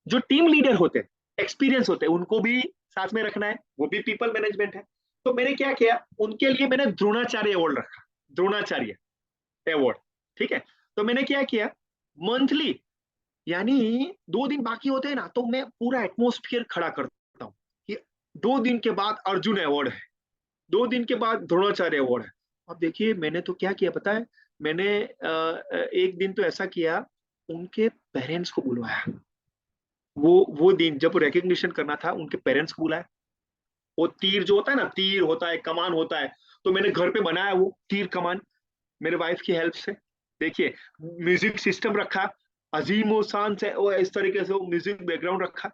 जो टीम लीडर होते हैं, एक्सपीरियंस होते हैं, उनको भी साथ में रखना है, वो भी पीपल मैनेजमेंट है। तो मैंने क्या किया, उनके लिए मैंने द्रोणाचार्य अवार्ड रखा, द्रोणाचार्य अवार्ड। ठीक है, तो मैंने क्या किया, मंथली, यानी 2 दिन बाकी होते हैं ना, तो मैं पूरा एटमोस्फियर खड़ा करता हूँ कि 2 दिन के बाद अर्जुन अवार्ड है, 2 दिन के बाद द्रोणाचार्य अवार्ड है। अब देखिए मैंने तो क्या किया पता है, मैंने एक दिन तो ऐसा किया, उनके पेरेंट्स को बुलवाया। वो दिन जब रिकग्निशन करना था, उनके पेरेंट्स को बुलाया। वो तीर जो होता है ना, तीर होता है, कमान होता है, तो मैंने घर पे बनाया वो तीर कमान, मेरे वाइफ की हेल्प से। देखिए, म्यूजिक सिस्टम रखा, अजीम और शान से वो इस तरीके से वो म्यूजिक बैकग्राउंड रखा।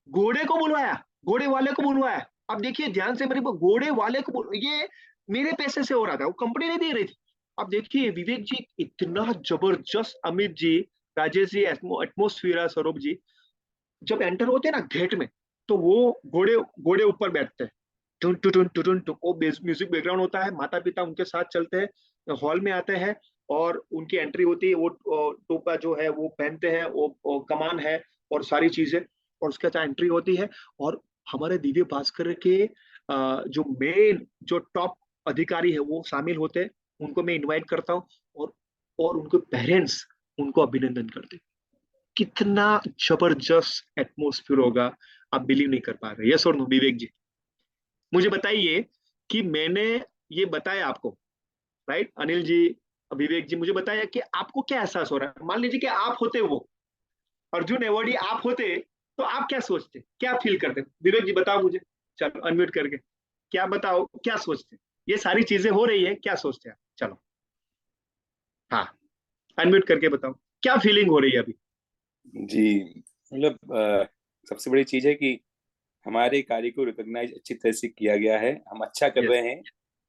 घोड़े को बुलवाया, घोड़े वाले को बुलवाया। अब देखिए ध्यान से, मेरे घोड़े वाले को ये मेरे पैसे से हो रहा था, वो कंपनी नहीं दे रही थी। अब देखिए विवेक जी, इतना जबरदस्त, अमित जी, राजेश जी, एटमोस्फियर, सौरभ जी, जब एंटर होते हैं ना गेट में, तो वो घोड़े घोड़े ऊपर बैठते हैं, टुन टुन टुन टुन, वो म्यूजिक बैकग्राउंड होता है, माता पिता उनके साथ चलते हैं, हॉल में आते हैं, और उनकी एंट्री होती है, वो टोपा जो है वो पहनते हैं, वो कमान है और सारी चीजें, और उसके साथ एंट्री होती है। और हमारे दिव्य भास्कर के जो मेन, जो टॉप अधिकारी है, वो शामिल होते हैं, उनको मैं इनवाइट करता हूँ, और उनके पेरेंट्स उनको अभिनंदन करते हैं। कितना जबरदस्त एटमोस्फियर होगा, आप बिलीव नहीं कर पा रहे। यस और नो विवेक जी, मुझे बताइए कि मैंने ये बताया आपको, राइट अनिल जी, विवेक जी, मुझे बताया कि आपको क्या एहसास हो रहा है। मान लीजिए कि आप होते, वो अर्जुन अवार्डी आप होते, तो आप क्या सोचते, क्या फील करते? विवेक जी बताओ मुझे, चलो अनम्यूट करके, क्या बताओ, क्या सोचते? ये सारी चीजें हो रही है, क्या सोचते हैं आप? चलो, हाँ, अनम्यूट करके बताओ, क्या फीलिंग हो रही है अभी? जी, मतलब सबसे बड़ी चीज है कि हमारे कार्य को रिकॉग्नाइज अच्छी तरह से किया गया है, हम अच्छा कर यस, रहे हैं,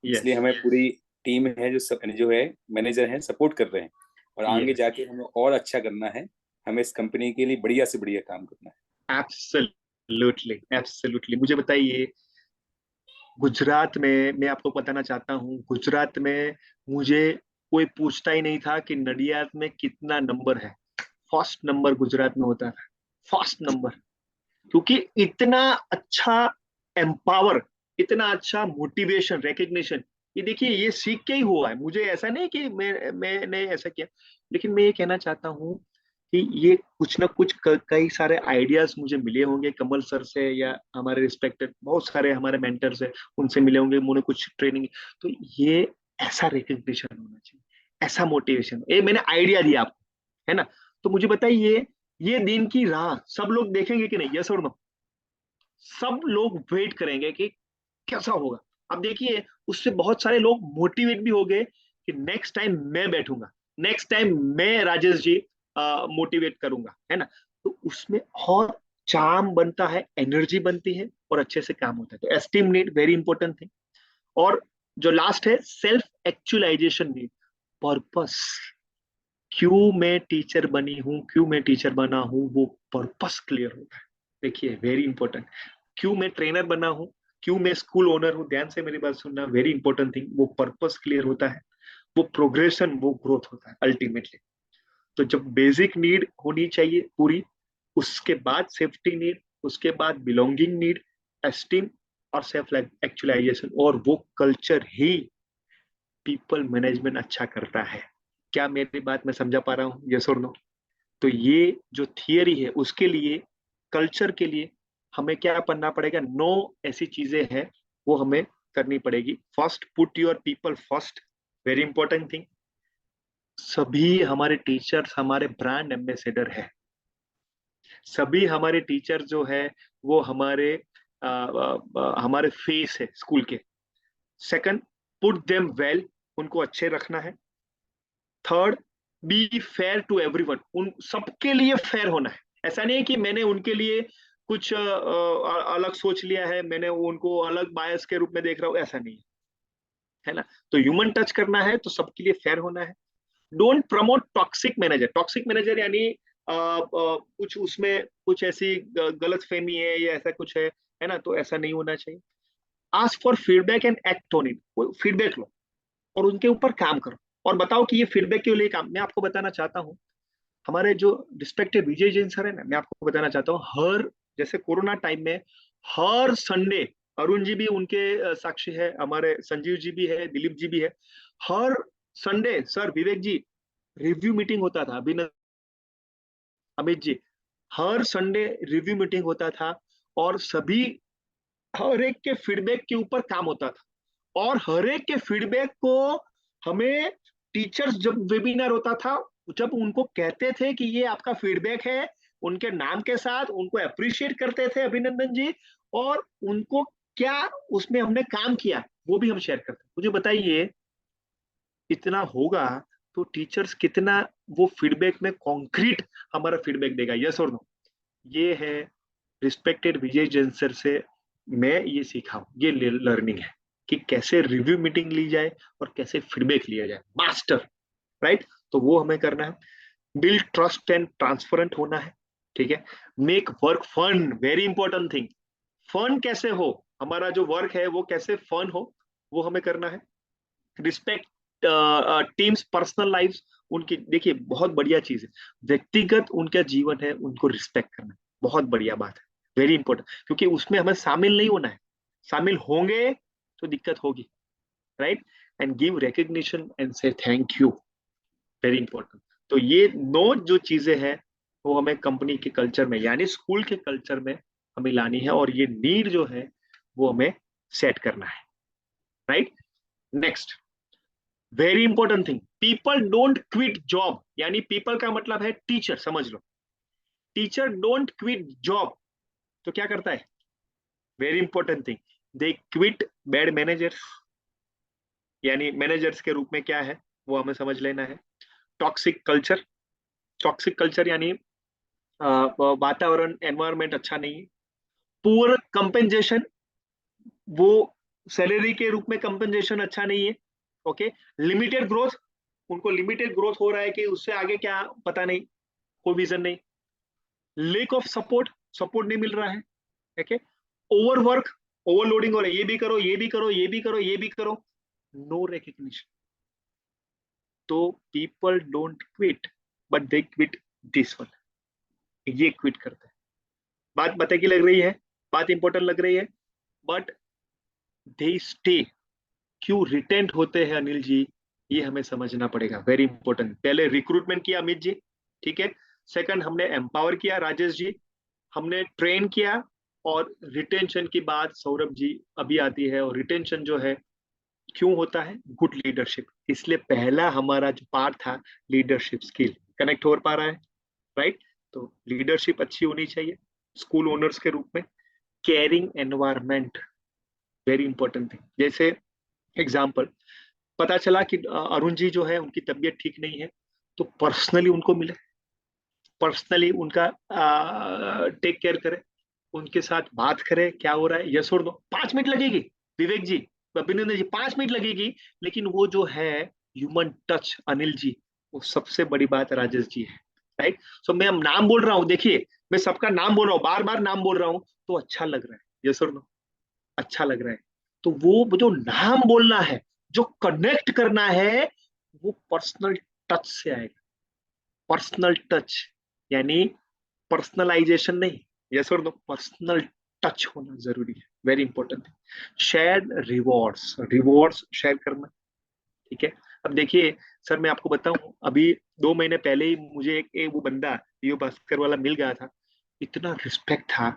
इसलिए यस, हमें पूरी टीम है, जो है मैनेजर हैं, सपोर्ट कर रहे हैं, और आगे यस, जाके हमें और अच्छा करना है, हमें इस कंपनी के लिए बढ़िया से बढ़िया काम करना है। Absolutely, absolutely. मुझे बताइए, गुजरात में, मैं आपको बताना चाहता हूँ, गुजरात में मुझे कोई पूछता ही नहीं था कि नडियाद में कितना नंबर है। फर्स्ट नंबर गुजरात में होता था, फर्स्ट नंबर, क्योंकि इतना अच्छा एम्पावर, इतना अच्छा मोटिवेशन, रिकग्निशन, ये देखिए ये सीख के ही हुआ है। मुझे ऐसा नहीं कि मैंने ऐसा किया, लेकिन मैं ये कहना चाहता हूँ कि ये कुछ ना कुछ कई सारे आइडियाज मुझे मिले होंगे कमल सर से, या हमारे रिस्पेक्टेड बहुत सारे हमारे मेंटर्स है, उनसे मिले होंगे, उन्होंने कुछ ट्रेनिंग। तो ये ऐसा रिकग्निशन होना चाहिए, ऐसा मोटिवेशन, ये मैंने आइडिया दिया आपको, है ना? तो मुझे बताइए, ये दिन की राह सब लोग देखेंगे कि नहीं? यस और नो? सब लोग वेट करेंगे कि कैसा होगा। अब देखिए, उससे बहुत सारे लोग मोटिवेट भी हो गए कि नेक्स्ट टाइम मैं बैठूंगा, नेक्स्ट टाइम मैं राजेश जी मोटिवेट करूंगा, है ना? तो उसमें और चार्म बनता है, एनर्जी बनती है, और अच्छे से काम होता है। तो esteem need very important thing. और जो लास्ट है, सेल्फ एक्चुअलाइजेशन नीड, पर्पस। क्यों मैं टीचर बनी हूँ, क्यों मैं टीचर बना हूँ, वो पर्पस क्लियर होता है। देखिए वेरी इंपॉर्टेंट, क्यों मैं ट्रेनर बना हूँ, क्यों मैं स्कूल ओनर हूँ, ध्यान से मेरी बात सुनना, वेरी इंपॉर्टेंट थिंग, वो पर्पस क्लियर होता है, वो प्रोग्रेशन, वो ग्रोथ होता है अल्टीमेटली। तो जब बेसिक नीड होनी चाहिए पूरी, उसके बाद सेफ्टी नीड, उसके बाद बिलोंगिंग नीड, एस्टीम, और सेल्फ एक्चुअलाइजेशन, और वो कल्चर ही पीपल मैनेजमेंट अच्छा करता है। क्या मेरी बात मैं समझा पा रहा हूँ? यस और नो? तो ये जो थियरी है, उसके लिए, कल्चर के लिए हमें क्या पढ़ना पड़ेगा? 9 ऐसी चीजें हैं, वो हमें करनी पड़ेगी। First, put your people first, very important thing. सभी हमारे टीचर्स हमारे ब्रांड एम्बेसडर है, सभी हमारे टीचर जो है वो हमारे फेस है स्कूल के। सेकंड, पुट देम वेल, उनको अच्छे रखना है। Third, be fair to everyone, उन सबके लिए फेयर होना है। ऐसा नहीं है कि मैंने उनके लिए कुछ अलग सोच लिया है, मैंने उनको अलग बायस के रूप में देख रहा हूँ, ऐसा नहीं है, है ना? तो ह्यूमन टच करना है, तो सबके लिए फेयर होना है। Don't promote toxic manager. Toxic manager यानी कुछ उसमें कुछ ऐसी गलत फहमी है या ऐसा कुछ है ना? तो ऐसा नहीं होना चाहिए। Ask for feedback and act on it, feedback लो और उनके ऊपर काम करो, और बताओ कि ये फीडबैक के लिए काम। मैं आपको बताना चाहता हूँ, हमारे जो रिस्पेक्टेड विजय जैन सर है ना, मैं आपको बताना चाहता हूँ, हर जैसे कोरोना टाइम में हर संडे, अरुण जी भी उनके साक्षी है, हमारे संजीव जी भी है, दिलीप जी भी है, हर संडे सर विवेक जी रिव्यू मीटिंग होता था, अमित जी हर संडे रिव्यू मीटिंग होता था, और सभी हर एक के फीडबैक के ऊपर काम होता था, और हर एक के फीडबैक को हमें टीचर्स, जब वेबिनार होता था, जब उनको कहते थे कि ये आपका फीडबैक है, उनके नाम के साथ उनको अप्रिशिएट करते थे अभिनंदन जी, और उनको क्या उसमें हमने काम किया वो भी हम शेयर करते। मुझे बताइए, इतना होगा तो टीचर्स कितना वो फीडबैक में कॉन्क्रीट हमारा फीडबैक देगा, यस और नो? ये है रिस्पेक्टेड विजय जैन सर से मैं ये सीखा हूँ, ये लर्निंग है कि कैसे रिव्यू मीटिंग ली जाए और कैसे फीडबैक लिया जाए, मास्टर, राइट? तो वो हमें करना है। बिल्ड ट्रस्ट एंड ट्रांसपेरेंट होना है, ठीक है। Make work fun, very important thing. Fun कैसे हो, हमारा जो वर्क है वो कैसे फन हो, वो हमें करना है। रिस्पेक्ट टीम्स पर्सनल लाइफ, उनकी देखिए बहुत बढ़िया चीज है, व्यक्तिगत उनका जीवन है, उनको रिस्पेक्ट करना बहुत बढ़िया बात है, वेरी इंपॉर्टेंट, क्योंकि उसमें हमें शामिल नहीं होना है, शामिल होंगे तो दिक्कत होगी, right? And give recognition and से थैंक यू, वेरी इंपॉर्टेंट। तो ये 9 जो चीजें हैं वो हमें कंपनी के कल्चर में यानी स्कूल के कल्चर में हमें लानी है, और ये नीड जो है वो हमें सेट करना है, right? Next, very important thing, people don't quit job, यानी पीपल का मतलब है टीचर, समझ लो, टीचर डोंट क्विट जॉब तो क्या करता है, वेरी इंपॉर्टेंट थिंग, दे क्विट बैड मैनेजर्स, यानी मैनेजर्स के रूप में क्या है वो हमें समझ लेना है। टॉक्सिक कल्चर, टॉक्सिक कल्चर यानी वातावरण, एनवायरमेंट अच्छा नहीं है। पुअर कंपेंसेशन, वो सैलरी के रूप में कंपेंसेशन अच्छा नहीं है, ओके। लिमिटेड ग्रोथ, उनको लिमिटेड ग्रोथ हो रहा है कि उससे आगे क्या पता नहीं, कोई विजन नहीं। लेक ऑफ सपोर्ट, सपोर्ट नहीं मिल रहा है, ठीक है। ओवरवर्क, ओवरलोडिंग हो रहा है, ये भी करो, ये भी करो, ये भी करो, ये भी करो, नो रिकग्निशन। तो people don't quit but they quit this one, ये क्विट करते हैं। बात पता की लग रही है, बात इंपॉर्टेंट लग रही है, बट दे स्टे, क्यों रिटेंट होते हैं अनिल जी, ये हमें समझना पड़ेगा, वेरी इंपॉर्टेंट। पहले रिक्रूटमेंट किया अमित जी, ठीक है। सेकंड हमने एम्पावर किया राजेश जी, हमने ट्रेन किया, और रिटेंशन की बात सौरभ जी अभी आती है। और रिटेंशन जो है क्यों होता है, गुड लीडरशिप, इसलिए पहला हमारा जो पार्ट था लीडरशिप स्किल, कनेक्ट हो पा रहा है, राइट? तो लीडरशिप अच्छी होनी चाहिए स्कूल ओनर्स के रूप में। Caring environment, very important thing. जैसे एग्जाम्पल, पता चला कि अरुण जी जो है उनकी तबीयत ठीक नहीं है, तो पर्सनली उनको मिले, पर्सनली उनका टेक केयर करे, उनके साथ बात करे क्या हो रहा है, यस और नो। 5 मिनट लगेगी विवेक जी, अभिनंदन जी, 5 मिनट लगेगी, लेकिन वो जो है ह्यूमन टच, अनिल जी, वो सबसे बड़ी बात राजेश जी है, राइट? सो मैं नाम बोल रहा हूँ, देखिए मैं सबका नाम बोल रहा हूँ, बार बार नाम बोल रहा हूँ, तो अच्छा लग रहा है, यस और नो? अच्छा लग रहा है। तो वो जो नाम बोलना है, जो कनेक्ट करना है, वो पर्सनल टच से आएगा। पर्सनल टच यानी पर्सनलाइजेशन नहीं, यस और नो, पर्सनल टच होना जरूरी है, वेरी इंपॉर्टेंट है। शेयर्ड रिवॉर्ड्स, रिवॉर्ड्स शेयर करना, ठीक है। अब देखिए सर, मैं आपको बताऊं, अभी 2 महीने पहले ही मुझे एक वो बंदा लियो भास्कर वाला मिल गया था, इतना रिस्पेक्ट था,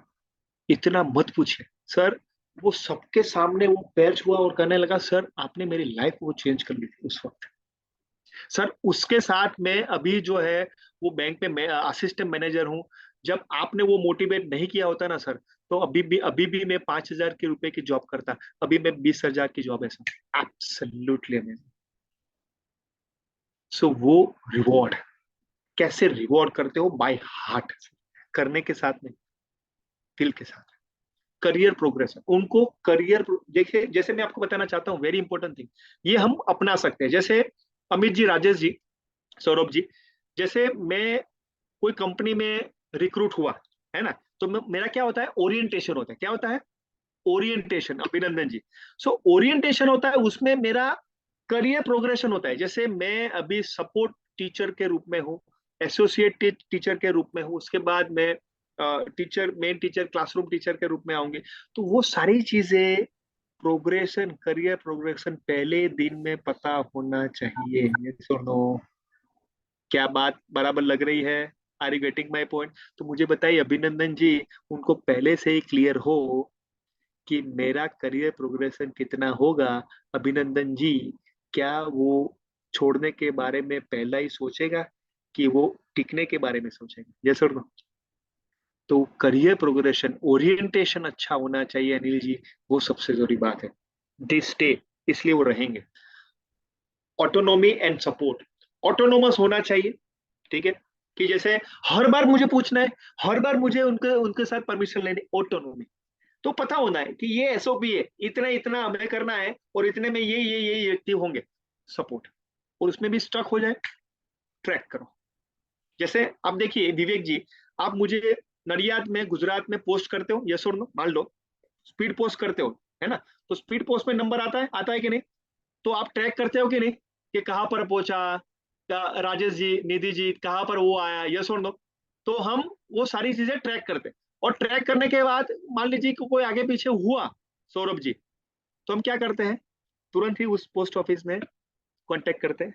इतना मत पूछिए सर। वो सबके सामने वो पैर छुआ और कहने लगा, सर आपने मेरी लाइफ वो चेंज कर ली थी उस वक्त। सर उसके साथ में अभी जो है वो बैंक में मैं असिस्टेंट मैनेजर हूँ। जब आपने वो मोटिवेट नहीं किया होता ना सर, तो अभी भी मैं 5,000 के रुपए की जॉब करता, अभी मैं 20,000 की जॉब है सर। Absolutely amazing. सो वो रिवॉर्ड, कैसे रिवॉर्ड करते हो, बाय हार्ट, करने के साथ में, दिल के साथ। करियर प्रोग्रेस, उनको करियर देखिए, जैसे मैं आपको बताना चाहता हूँ, वेरी इंपॉर्टेंट थिंग, ये हम अपना सकते हैं। जैसे अमित जी, राजेश जी, सौरभ जी, जैसे मैं कोई कंपनी में रिक्रूट हुआ है ना, तो मेरा क्या होता है, ओरिएंटेशन होता है। क्या होता है, ओरिएंटेशन, अभिनंदन जी। सो ओरिएंटेशन होता है, उसमें मेरा करियर प्रोग्रेशन होता है। जैसे मैं अभी सपोर्ट टीचर के रूप में हूँ, एसोसिएट टीचर के रूप में हूँ, उसके बाद मैं मेन टीचर, क्लासरूम टीचर के रूप में आऊंगी। तो वो सारी चीजें प्रोग्रेशन, करियर प्रोग्रेशन पहले दिन में पता होना चाहिए। सुनो, क्या बात बराबर लग रही है? Are you getting my point? तो मुझे बताइए अभिनंदन जी, उनको पहले से ही क्लियर हो कि मेरा करियर प्रोग्रेशन कितना होगा, अभिनंदन जी क्या वो छोड़ने के बारे में पहला ही सोचेगा कि वो टिकने के बारे में सोचेगा? यस और नो? तो करियर प्रोग्रेशन, ओरिएंटेशन अच्छा होना चाहिए अनिल जी, वो सबसे जरूरी बात है। दे स्टे, इसलिए वो रहेंगे। ऑटोनॉमी एंड सपोर्ट, ऑटोनोमस होना चाहिए, ठीक है, कि जैसे हर बार मुझे पूछना है, हर बार मुझे उनके उनके साथ परमिशन लेनी, ऑटोनॉमी। तो पता होना है कि ये एसओपी है, इतना इतना हमें करना है और इतने में ये व्यक्ति होंगे। सपोर्ट, और उसमें भी स्टक हो जाए, ट्रैक करो। जैसे आप देखिए विवेक जी, आप मुझे नडियाद में, गुजरात में पोस्ट करते हो, यस और नो, मान लो स्पीड पोस्ट करते हो, है ना? तो स्पीड पोस्ट में नंबर आता है कि नहीं? तो आप ट्रैक करते हो कि नहीं कि कहाँ पर पहुंचा, राजेश जी, निधि जी कहाँ पर वो आया, यस और नो? तो हम वो सारी चीजें ट्रैक करते हैं, और ट्रैक करने के बाद मान लीजिए कि कोई आगे पीछे हुआ, सौरभ जी, तो हम क्या करते हैं? तुरंत ही उस पोस्ट ऑफिस में कांटेक्ट करते हैं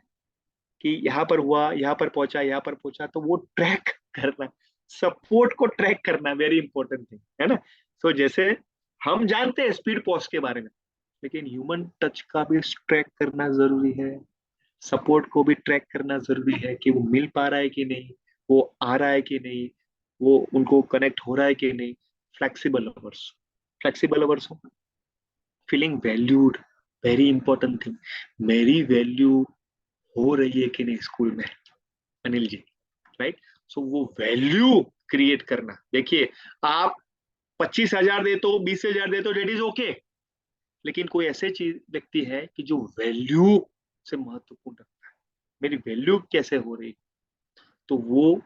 कि यहाँ पर हुआ, यहाँ पर पहुंचा, यहाँ पर पहुंचा। तो वो ट्रैक करना, सपोर्ट को ट्रैक करना वेरी इंपॉर्टेंट थिंग है ना। सो जैसे हम जानते हैं स्पीड पोस्ट के बारे में, लेकिन ह्यूमन टच का भी ट्रैक करना जरूरी है, सपोर्ट को भी ट्रैक करना जरूरी है कि वो मिल पा रहा है कि नहीं, वो आ रहा है कि नहीं, वो उनको कनेक्ट हो रहा है कि नहीं। फ्लेक्सिबल अवर्स, फ्लेक्सिबल अवर्स हो, feeling valued, very important thing. मेरी वैल्यू हो रही है कि नहीं स्कूल में, अनिल जी, राइट? सो वो वैल्यू क्रिएट करना। देखिए, आप 25,000 दे तो 20,000 दे तो डेट इज ओके, लेकिन कोई ऐसे चीज व्यक्ति है कि जो वैल्यू से महत्वपूर्ण रखता है, मेरी वैल्यू कैसे हो रही, तो वो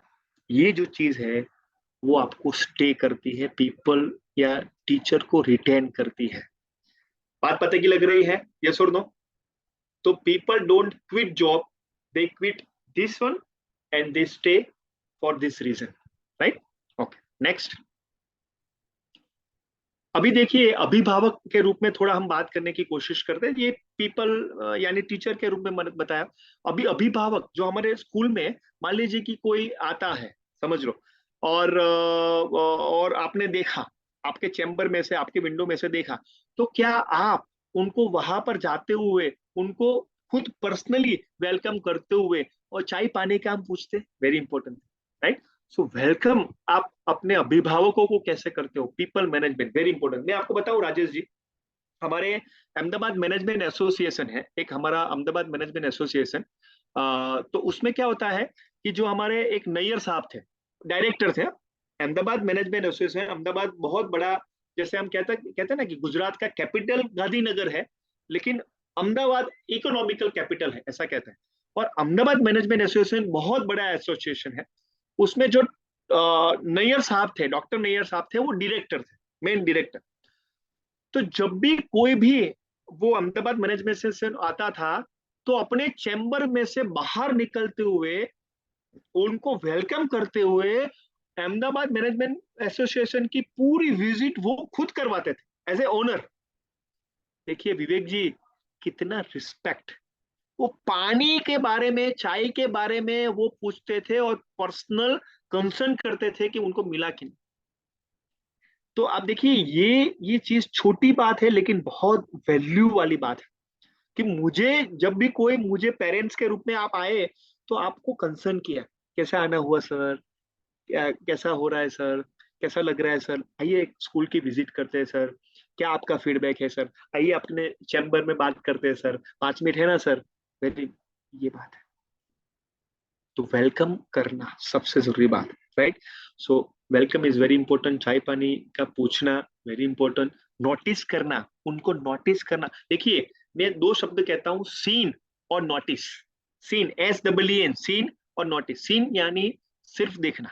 ये जो चीज है वो आपको स्टे करती है, पीपल या टीचर को रिटेन करती है। बात पता की लग रही है? यस और नो? तो people don't quit job, they quit this one and they stay for this reason, right? Okay, next. अभी देखिए, अभिभावक के रूप में थोड़ा हम बात करने की कोशिश करते हैं। ये पीपल यानी टीचर के रूप में मैंने बताया। अभी अभिभावक जो हमारे स्कूल में, मान लीजिए कि कोई आता है, समझ लो, और आपने देखा, आपके चैम्बर में से, आपके विंडो में से देखा, तो क्या आप उनको वहां पर जाते हुए उनको खुद पर्सनली वेलकम करते हुए और चाय पानी का हम पूछते? Very important, right? So welcome आप अपने अभिभावकों को कैसे करते हो? People management very important. मैं आपको बताऊं राजेश जी, हमारे अहमदाबाद मैनेजमेंट एसोसिएशन है एक, हमारा अहमदाबाद मैनेजमेंट एसोसिएशन। तो उसमें क्या होता है कि जो हमारे एक नैयर साहब थे, डायरेक्टर थे अहमदाबाद मैनेजमेंट एसोसिएशन। अहमदाबाद बहुत बड़ा, जैसे हम कहते हैं ना कि गुजरात का कैपिटल गांधीनगर है, लेकिन अहमदाबाद इकोनॉमिकल कैपिटल है, ऐसा कहते हैं। और अहमदाबाद मैनेजमेंट एसोसिएशन बहुत बड़ा एसोसिएशन है। उसमें जो नैयर साहब थे, डॉक्टर नैयर साहब थे, वो डायरेक्टर थे, मेन डायरेक्टर। तो जब भी कोई भी वो अहमदाबाद मैनेजमेंट से आता था, तो अपने चैम्बर में से बाहर निकलते हुए उनको वेलकम करते हुए अहमदाबाद मैनेजमेंट एसोसिएशन की पूरी विजिट वो खुद करवाते थे एज ए ओनर। देखिए विवेक जी, कितना रिस्पेक्ट। वो पानी के बारे में, चाय के बारे में वो पूछते थे और पर्सनल कंसर्न करते थे कि उनको मिला कि नहीं। तो आप देखिए, ये चीज छोटी बात है लेकिन बहुत वैल्यू वाली बात है कि मुझे जब भी कोई, मुझे पेरेंट्स के रूप में आप आए तो आपको कंसर्न किया, कैसा आना हुआ सर, कैसा हो रहा है सर, कैसा लग रहा है सर, आइए स्कूल की विजिट करते हैं सर, क्या आपका फीडबैक है सर, आइए अपने चैम्बर में बात करते हैं सर, 5 मिनट है ना सर। वेरी, ये बात है। तो वेलकम करना सबसे जरूरी बात है, right? So welcome is very important. चाय पानी का पूछना वेरी इंपॉर्टेंट। नोटिस करना, उनको नोटिस करना। देखिए, मैं 2 शब्द कहता हूं, सीन और नोटिस। सीन, SEEN, सीन और नोटिस। सीन यानी सिर्फ देखना,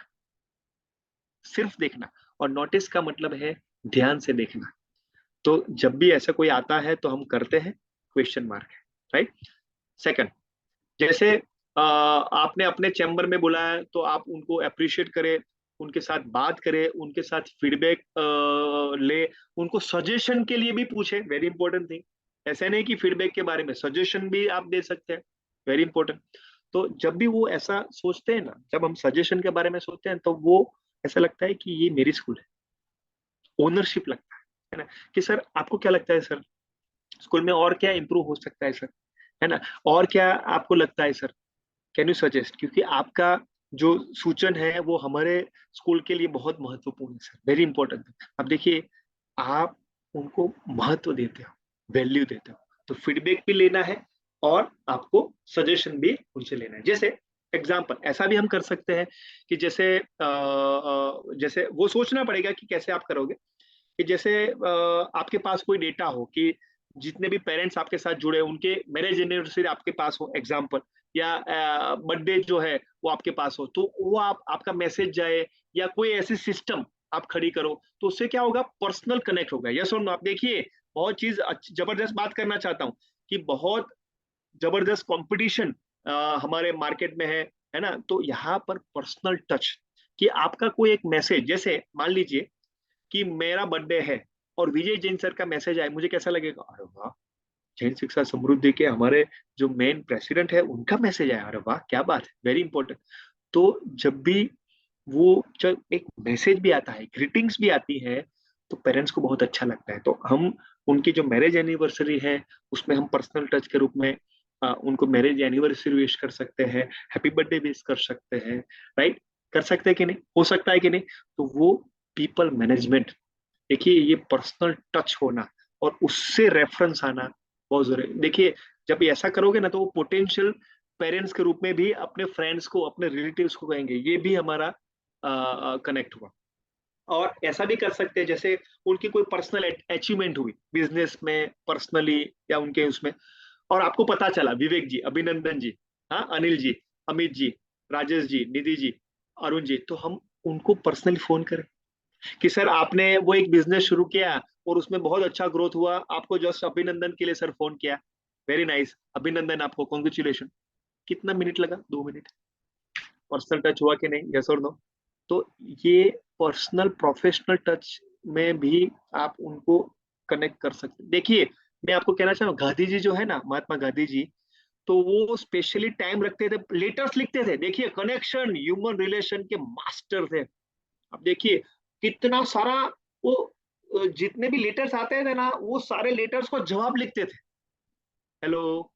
सिर्फ देखना, और नोटिस का मतलब है ध्यान से देखना। तो जब भी ऐसा कोई आता है तो हम करते हैं क्वेश्चन मार्क है, राइट? सेकंड, जैसे आपने अपने चैम्बर में बुलाया तो आप उनको अप्रिशिएट करें, उनके साथ बात करें, उनके साथ फीडबैक ले, उनको सजेशन के लिए भी पूछे, वेरी इंपॉर्टेंट थिंग। ऐसा नहीं कि फीडबैक के बारे में, सजेशन भी आप दे सकते हैं, वेरी इंपॉर्टेंट। तो जब भी वो ऐसा सोचते हैं ना, जब हम सजेशन के बारे में सोचते हैं, तो वो ऐसा लगता है कि ये मेरी स्कूल है, ओनरशिप लगता है ना, कि सर आपको क्या लगता है सर, स्कूल में और क्या इंप्रूव हो सकता है सर, है ना, और क्या आपको लगता है सर, कैन यू सजेस्ट, क्योंकि आपका जो सूचन है वो हमारे स्कूल के लिए बहुत महत्वपूर्ण है सर, वेरी इंपॉर्टेंट है। अब देखिए, आप उनको महत्व देते हो, वैल्यू देते हो, तो फीडबैक भी लेना है और आपको सजेशन भी उनसे लेना है। जैसे एग्जाम्पल ऐसा भी हम कर सकते हैं कि जैसे जैसे वो सोचना पड़ेगा कि कैसे आप करोगे, कि जैसे आपके पास कोई डेटा हो कि जितने भी पेरेंट्स आपके साथ जुड़े, उनके मैरिज एनिवर्सरी आपके पास हो एग्जाम्पल, या बर्थडे जो है वो आपके पास हो, तो वो आपका मैसेज जाए, या कोई ऐसी सिस्टम आप खड़ी करो, तो उससे क्या होगा, पर्सनल कनेक्ट होगा। यस और नो। आप देखिए, बहुत चीज जबरदस्त बात करना चाहता हूँ कि बहुत जबरदस्त कंपटीशन हमारे मार्केट में है ना, तो यहाँ पर पर्सनल टच, कि आपका कोई एक मैसेज, जैसे मान लीजिए कि मेरा बर्थडे है और विजय जैन सर का मैसेज आए, मुझे कैसा लगेगा, अरे वाह, जैन शिक्षा समृद्धि के हमारे जो मेन प्रेसिडेंट है उनका मैसेज आया, अरे वाह क्या बात है, वेरी इंपॉर्टेंट। तो जब भी वो जब एक मैसेज भी आता है, ग्रीटिंग्स भी आती है, तो पेरेंट्स को बहुत अच्छा लगता है। तो हम उनकी जो मैरिज एनिवर्सरी है उसमें हम पर्सनल टच के रूप में उनको मैरिज एनिवर्सरी विश कर सकते हैं, हैप्पी बर्थडे विश कर सकते हैं, राइट, कर सकते हैं कि नहीं, हो सकता है कि नहीं। तो वो पीपल मैनेजमेंट, देखिए ये पर्सनल टच होना और उससे रेफरेंस आना बहुत जरूरी है। देखिए, जब ऐसा करोगे ना, तो वो पोटेंशियल पेरेंट्स के रूप में भी अपने फ्रेंड्स को, अपने रिलेटिव्स को कहेंगे ये भी हमारा कनेक्ट हुआ। और ऐसा भी कर सकते हैं, जैसे उनकी कोई पर्सनल अचीवमेंट हुई बिजनेस में, पर्सनली, या उनके उसमें, और आपको पता चला, विवेक जी, अभिनंदन जी, हाँ, अनिल जी, अमित जी, राजेश जी, निधि जी, अरुण जी, तो हम उनको पर्सनली फोन करें कि सर आपने वो एक बिजनेस शुरू किया और उसमें बहुत अच्छा ग्रोथ हुआ, आपको जस्ट अभिनंदन के लिए सर फोन किया, वेरी नाइस, अभिनंदन आपको, कॉन्ग्रेचुलेशन। कितना मिनट लगा, 2 मिनट, पर्सनल टच हुआ कि नहीं, यस और नो। तो ये पर्सनल प्रोफेशनल टच में भी आप उनको कनेक्ट कर सकते। देखिए, मैं आपको कहना चाहूँ, गांधी जी जो है ना, महात्मा गांधी जी, तो वो स्पेशली टाइम रखते थे, लेटर्स लिखते थे। देखिए, कनेक्शन, ह्यूमन रिलेशन के मास्टर थे। अब देखिए कितना सारा वो जितने भी लेटर्स आते थे ना, वो सारे लेटर्स को जवाब लिखते थे, हेलो।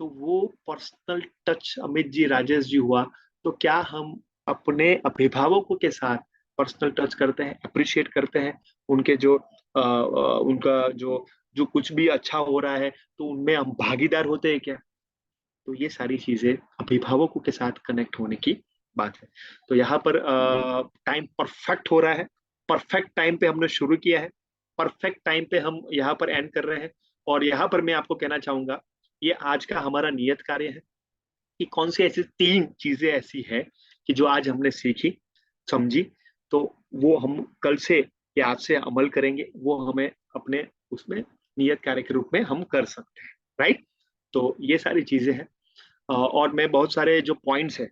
तो वो पर्सनल टच अमित जी, राजेश जी हुआ। तो क्या हम अपने अभिभावकों के साथ पर्सनल टच करते हैं, अप्रिशिएट करते हैं उनके जो उनका जो जो कुछ भी अच्छा हो रहा है, तो उनमें हम भागीदार होते हैं क्या। तो ये सारी चीजें अभिभावकों के साथ कनेक्ट होने की बात है। तो यहाँ पर टाइम परफेक्ट हो रहा है, परफेक्ट टाइम पे हमने शुरू किया है, परफेक्ट टाइम पे हम यहाँ पर एंड कर रहे हैं। और यहाँ पर मैं आपको कहना चाहूंगा, ये आज का हमारा नियत कार्य है कि कौन सी ऐसी 3 चीजें ऐसी है कि जो आज हमने सीखी, समझी, तो वो हम कल से या आज से अमल करेंगे, वो हमें अपने उसमें नियत कार्य के रूप में हम कर सकते हैं, राइट। तो ये सारी चीजें हैं। और मैं बहुत सारे जो पॉइंट्स है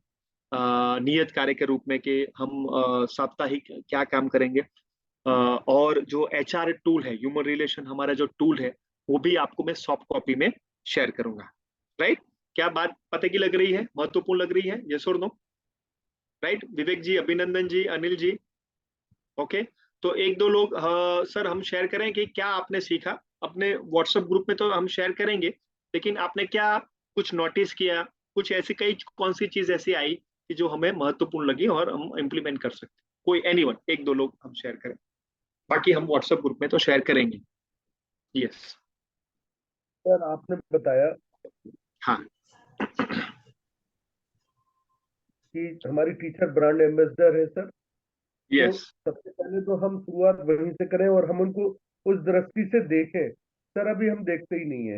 नियत कार्य के रूप में कि हम साप्ताहिक क्या काम करेंगे, और जो एचआर टूल है, ह्यूमन रिलेशन हमारा जो टूल है, वो भी आपको मैं सॉफ्ट कॉपी में शेयर करूंगा, राइट। क्या बात पता की लग रही है, महत्वपूर्ण लग रही है, यस और नो, राइट। विवेक जी, अभिनंदन जी, अनिल जी, ओके। तो एक दो लोग सर हम शेयर करें कि क्या आपने सीखा, अपने व्हाट्सएप ग्रुप में तो हम शेयर करेंगे, लेकिन आपने क्या कुछ नोटिस किया, कुछ ऐसी कई कौन सी चीज ऐसी आई कि जो हमें महत्वपूर्ण लगी और हम इम्प्लीमेंट कर सकते, कोई एनीवन, एक दो लोग हम शेयर करें, बाकी हम व्हाट्सएप ग्रुप में तो शेयर करेंगे। यस सर आपने बताया हाँ कि हमारी टीचर ब्रांड एम्बेसडर है सर, तो यस सबसे पहले तो हम शुरुआत वहीं से करें और हम उनको उस दृष्टि से देखें। सर अभी हम देखते ही नहीं है,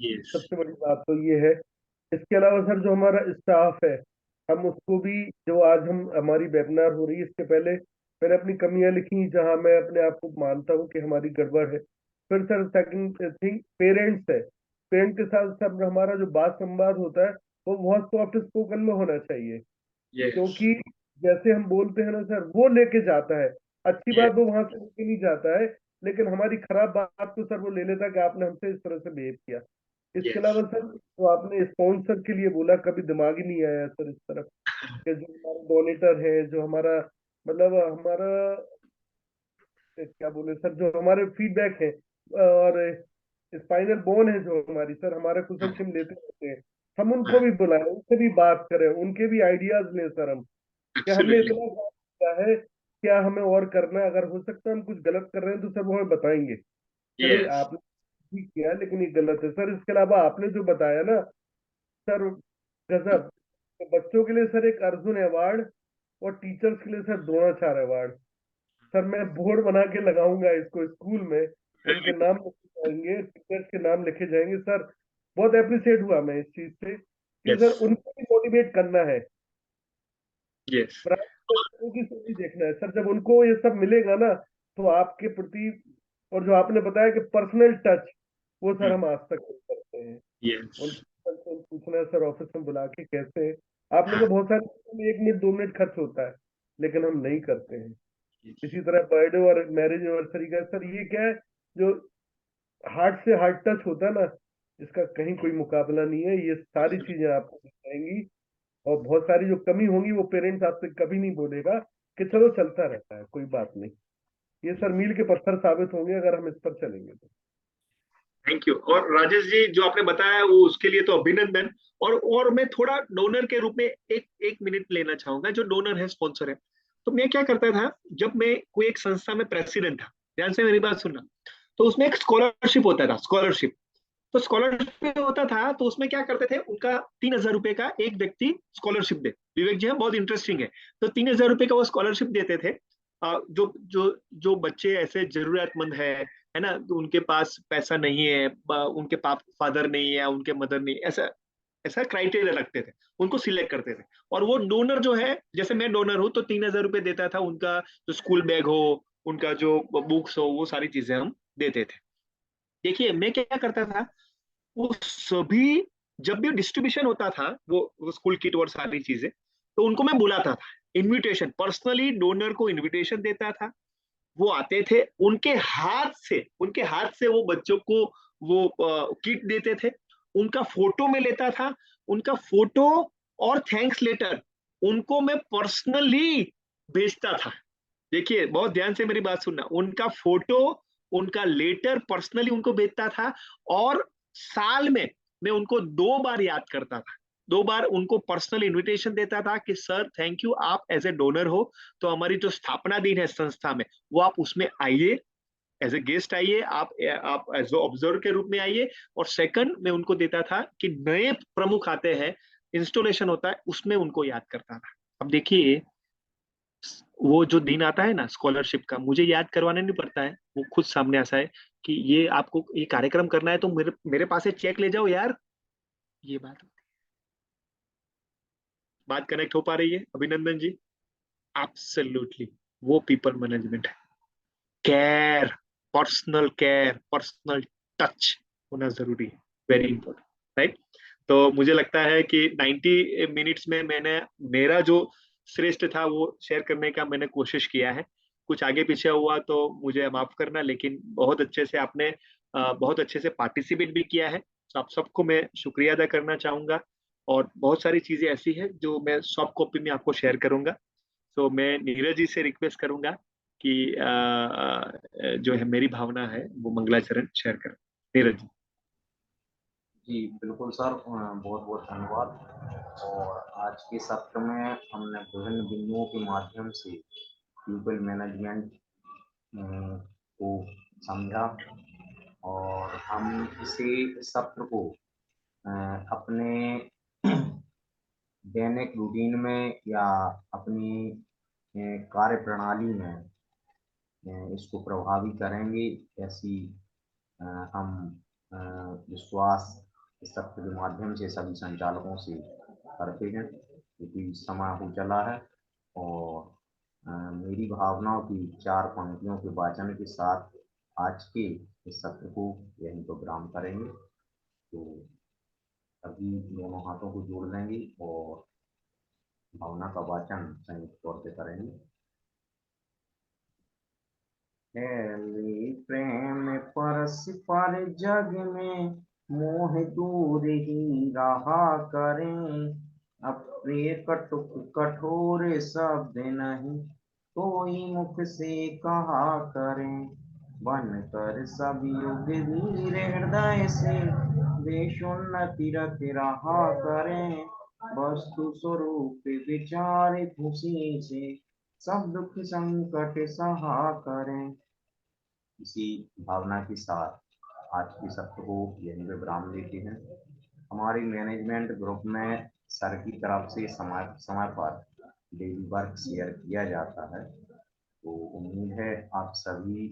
यस सबसे बड़ी बात तो ये है। इसके अलावा सर जो हमारा स्टाफ है, हम उसको भी, जो आज हम हमारी वेबिनार हो रही है, इसके पहले मैंने अपनी कमियां लिखी जहां मैं अपने आप को मानता हूं कि हमारी गड़बड़ है। फिर सर सेकंड थिंग पेरेंट्स है, पेरेंट के साथ सब हमारा जो बात संवाद होता है वो बहुत सॉफ्ट स्पोकन में होना चाहिए, यस क्योंकि जैसे हम बोलते हैं ना सर, वो लेके जाता है, अच्छी यस बात वो वहां से लेके नहीं जाता है, लेकिन हमारी खराब बात तो सर वो ले लेता है कि आपने हमसे इस तरह से बिहेव किया। इसके यस अलावा सर, तो आपने स्पॉन्सर के लिए बोला, कभी दिमाग ही नहीं आया सर इस तरफ कि जो हमारे डोनेटर है, जो हमारा मतलब हमारा क्या बोले सर, जो हमारे फीडबैक है और स्पाइनल बोन है जो हमारी सर, हमारा कुशल क्षम लेते रहते हैं, हम उनको भी बुलाएं, उनसे भी बात करें, उनके भी आइडियाज लें सर हम, कि हमने एब्सोल्युटली इतना काम किया है, क्या हमें और करना है, अगर हो सकता है हम कुछ गलत कर रहे हैं तो सर वो हमें बताएंगे, चले यस आपने ठीक किया लेकिन ये गलत है सर। इसके अलावा आपने जो बताया ना सर, गजब, तो बच्चों के लिए सर एक अर्जुन अवार्ड, और टीचर्स के लिए सर द्रोणाचार्य अवार्ड। सर मैं बोर्ड बना के लगाऊंगा इसको स्कूल में, उनके नाम लिखे जाएंगे, टीचर्स के नाम लिखे जाएंगे सर। बहुत अप्रिशिएट हुआ मैं इस चीज से कि यस सर उनको भी मोटिवेट करना है, यस प्राइवेट बच्चों की सभी देखना है सर। जब उनको ये सब मिलेगा ना, तो आपके प्रति, और जो आपने बताया कि पर्सनल टच, वो सर हम आज तक नहीं करते हैं। यस उनसे कंसर्न पूछना है सर ऑफिस में बुला के, कैसे हैं? आपने कहा बहुत सारे में 1 मिनट 2 मिनट खर्च होता है, लेकिन हम नहीं करते हैं। इसी तरह बर्थडे और मैरिज एनिवर्सरी का सर, ये क्या है, जो हार्ट से हार्ट टच होता है ना, इसका कहीं कोई मुकाबला नहीं है। ये सारी चीजें आपको मिल जाएंगी, और बहुत सारी जो कमी होंगी वो पेरेंट्स आपसे कभी नहीं बोलेगा कि चलो चलता रहता है, कोई बात नहीं। ये सर मील के पत्थर साबित होंगे अगर हम इस पर चलेंगे तो। Thank you. और राजेश जी जो आपने बताया वो उसके लिए तो अभिनंदन। और मैं थोड़ा डोनर के रूप में एक एक मिनट लेना चाहूंगा। जो डोनर है, स्पॉन्सर है, तो मैं क्या करता था, जब मैं कोई एक संस्था में प्रेसिडेंट था, ध्यान से मेरी बात सुनना, तो उसमें एक स्कॉलरशिप होता था, स्कॉलरशिप। तो स्कॉलरशिप होता था, तो उसमें क्या करते थे, उनका 3,000 रुपए का एक व्यक्ति स्कॉलरशिप दे, विवेक जी है बहुत इंटरेस्टिंग है। तो 3,000 रुपए का वो स्कॉलरशिप देते थे। जो जो जो बच्चे ऐसे जरूरतमंद है ना, तो उनके पास पैसा नहीं है, उनके पाप फादर नहीं है, उनके मदर नहीं, ऐसा ऐसा क्राइटेरिया रखते थे, उनको सिलेक्ट करते थे। और वो डोनर जो है, जैसे मैं डोनर हूँ तो 3,000 रुपए देता था, उनका जो स्कूल बैग हो, उनका जो बुक्स हो, वो सारी चीजें हम देते थे। देखिए मैं क्या करता था, वो सभी, जब भी डिस्ट्रीब्यूशन होता था, वो स्कूल किट और सारी चीजें, तो उनको मैं बुलाता था, इनविटेशन, पर्सनली डोनर को इनविटेशन देता था। वो आते थे, उनके हाथ से वो बच्चों को वो किट देते थे, उनका फोटो में लेता था, उनका फोटो और थैंक्स लेटर उनको मैं पर्सनली भेजता था। देखिए बहुत ध्यान से मेरी बात सुनना, उनका फोटो, उनका लेटर पर्सनली उनको भेजता था। और साल में मैं उनको 2 बार याद करता था, 2 बार उनको पर्सनल इनविटेशन देता था कि सर थैंक यू, आप एज ए डोनर हो, तो हमारी जो स्थापना दिन है संस्था में, वो आप उसमें आइए, एज ए गेस्ट आइए, आप एज ऑब्जर्वर के रूप में आइए। और सेकंड मैं उनको देता था कि नए प्रमुख आते हैं, इंस्टॉलेशन होता है, उसमें उनको याद करता था। अब देखिए, वो जो दिन आता है ना स्कॉलरशिप का, मुझे याद करवाने नहीं पड़ता है, वो खुद सामने आता है कि ये आपको ये कार्यक्रम करना है, तो मेरे मेरे पास से चेक ले जाओ यार। ये बात कनेक्ट हो पा रही है अभिनंदन जी? एब्सोल्युटली, वो पीपल मैनेजमेंट है। Care, personal care, personal touch होना जरूरी है, वेरी इंपॉर्टेंट, राइट? तो मुझे लगता है कि 90 मिनट्स में मैंने मेरा जो श्रेष्ठ था वो शेयर करने का मैंने कोशिश किया है। कुछ आगे पीछे हुआ तो मुझे माफ करना, लेकिन बहुत अच्छे से आपने बहुत अच्छे से पार्टिसिपेट भी किया है, तो आप सबको मैं शुक्रिया अदा करना चाहूंगा। और बहुत सारी चीजें ऐसी है जो मैं सॉफ्ट कॉपी में आपको शेयर करूंगा। तो मैं नीरज जी से रिक्वेस्ट करूंगा कि जो है मेरी भावना है वो मंगलाचरण शेयर करें। नीरज जी। जी बिल्कुल सर, बहुत बहुत धन्यवाद। और आज के सत्र में हमने विभिन्न बिंदुओं के माध्यम से पीपल मैनेजमेंट को समझा, और हम इसी सत्र को अपने दैनिक रूटीन में या अपनी कार्य प्रणाली में इसको प्रभावी करेंगे, ऐसी हम विश्वास इस सत्र के माध्यम से सभी संचालकों से करते हैं, क्योंकि समय हो चला है। और मेरी भावनाओं की 4 पंक्तियों के वाचन के साथ आज के इस सत्र को यहीं पर विराम करेंगे। तो अभी दोनों हाथों को जोड़ लेंगे और भावना का वाचन संयुक्त तौर पे करेंगे। प्रेम परस पर जग में मोह दूर ही रहा करें, अप्रिय कटुक कठोर शब्द नहीं कोई मुख से कहा करें, बन कर सब युग वीर हृदय से देशोन्नति रख रहा करें, वस्तु स्वरूप विचार खुशी से सब दुख संकट सहा करें। इसी भावना के साथ आज की सत्र को यहीं पे विराम देते हैं। हमारी मैनेजमेंट ग्रुप में सर की तरफ से समय समय पर डेली वर्क शेयर किया जाता है, तो उम्मीद है आप सभी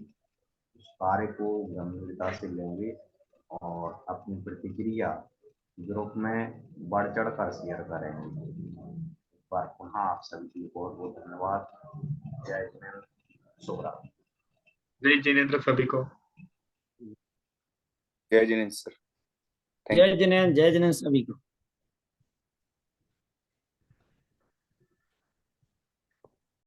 उस कार्य को गंभीरता से लेंगे और अपनी प्रतिक्रिया ग्रुप में बढ़ चढ़ कर शेयर करेंगे। एक बार पुनः आप सभी की बहुत बहुत धन्यवाद। जय जिनेंद्र, शुभ रात्रि। जय जिनेंद्र सभी को। जय जिनेंद्र सर। जय जिनेंद्र सभी को।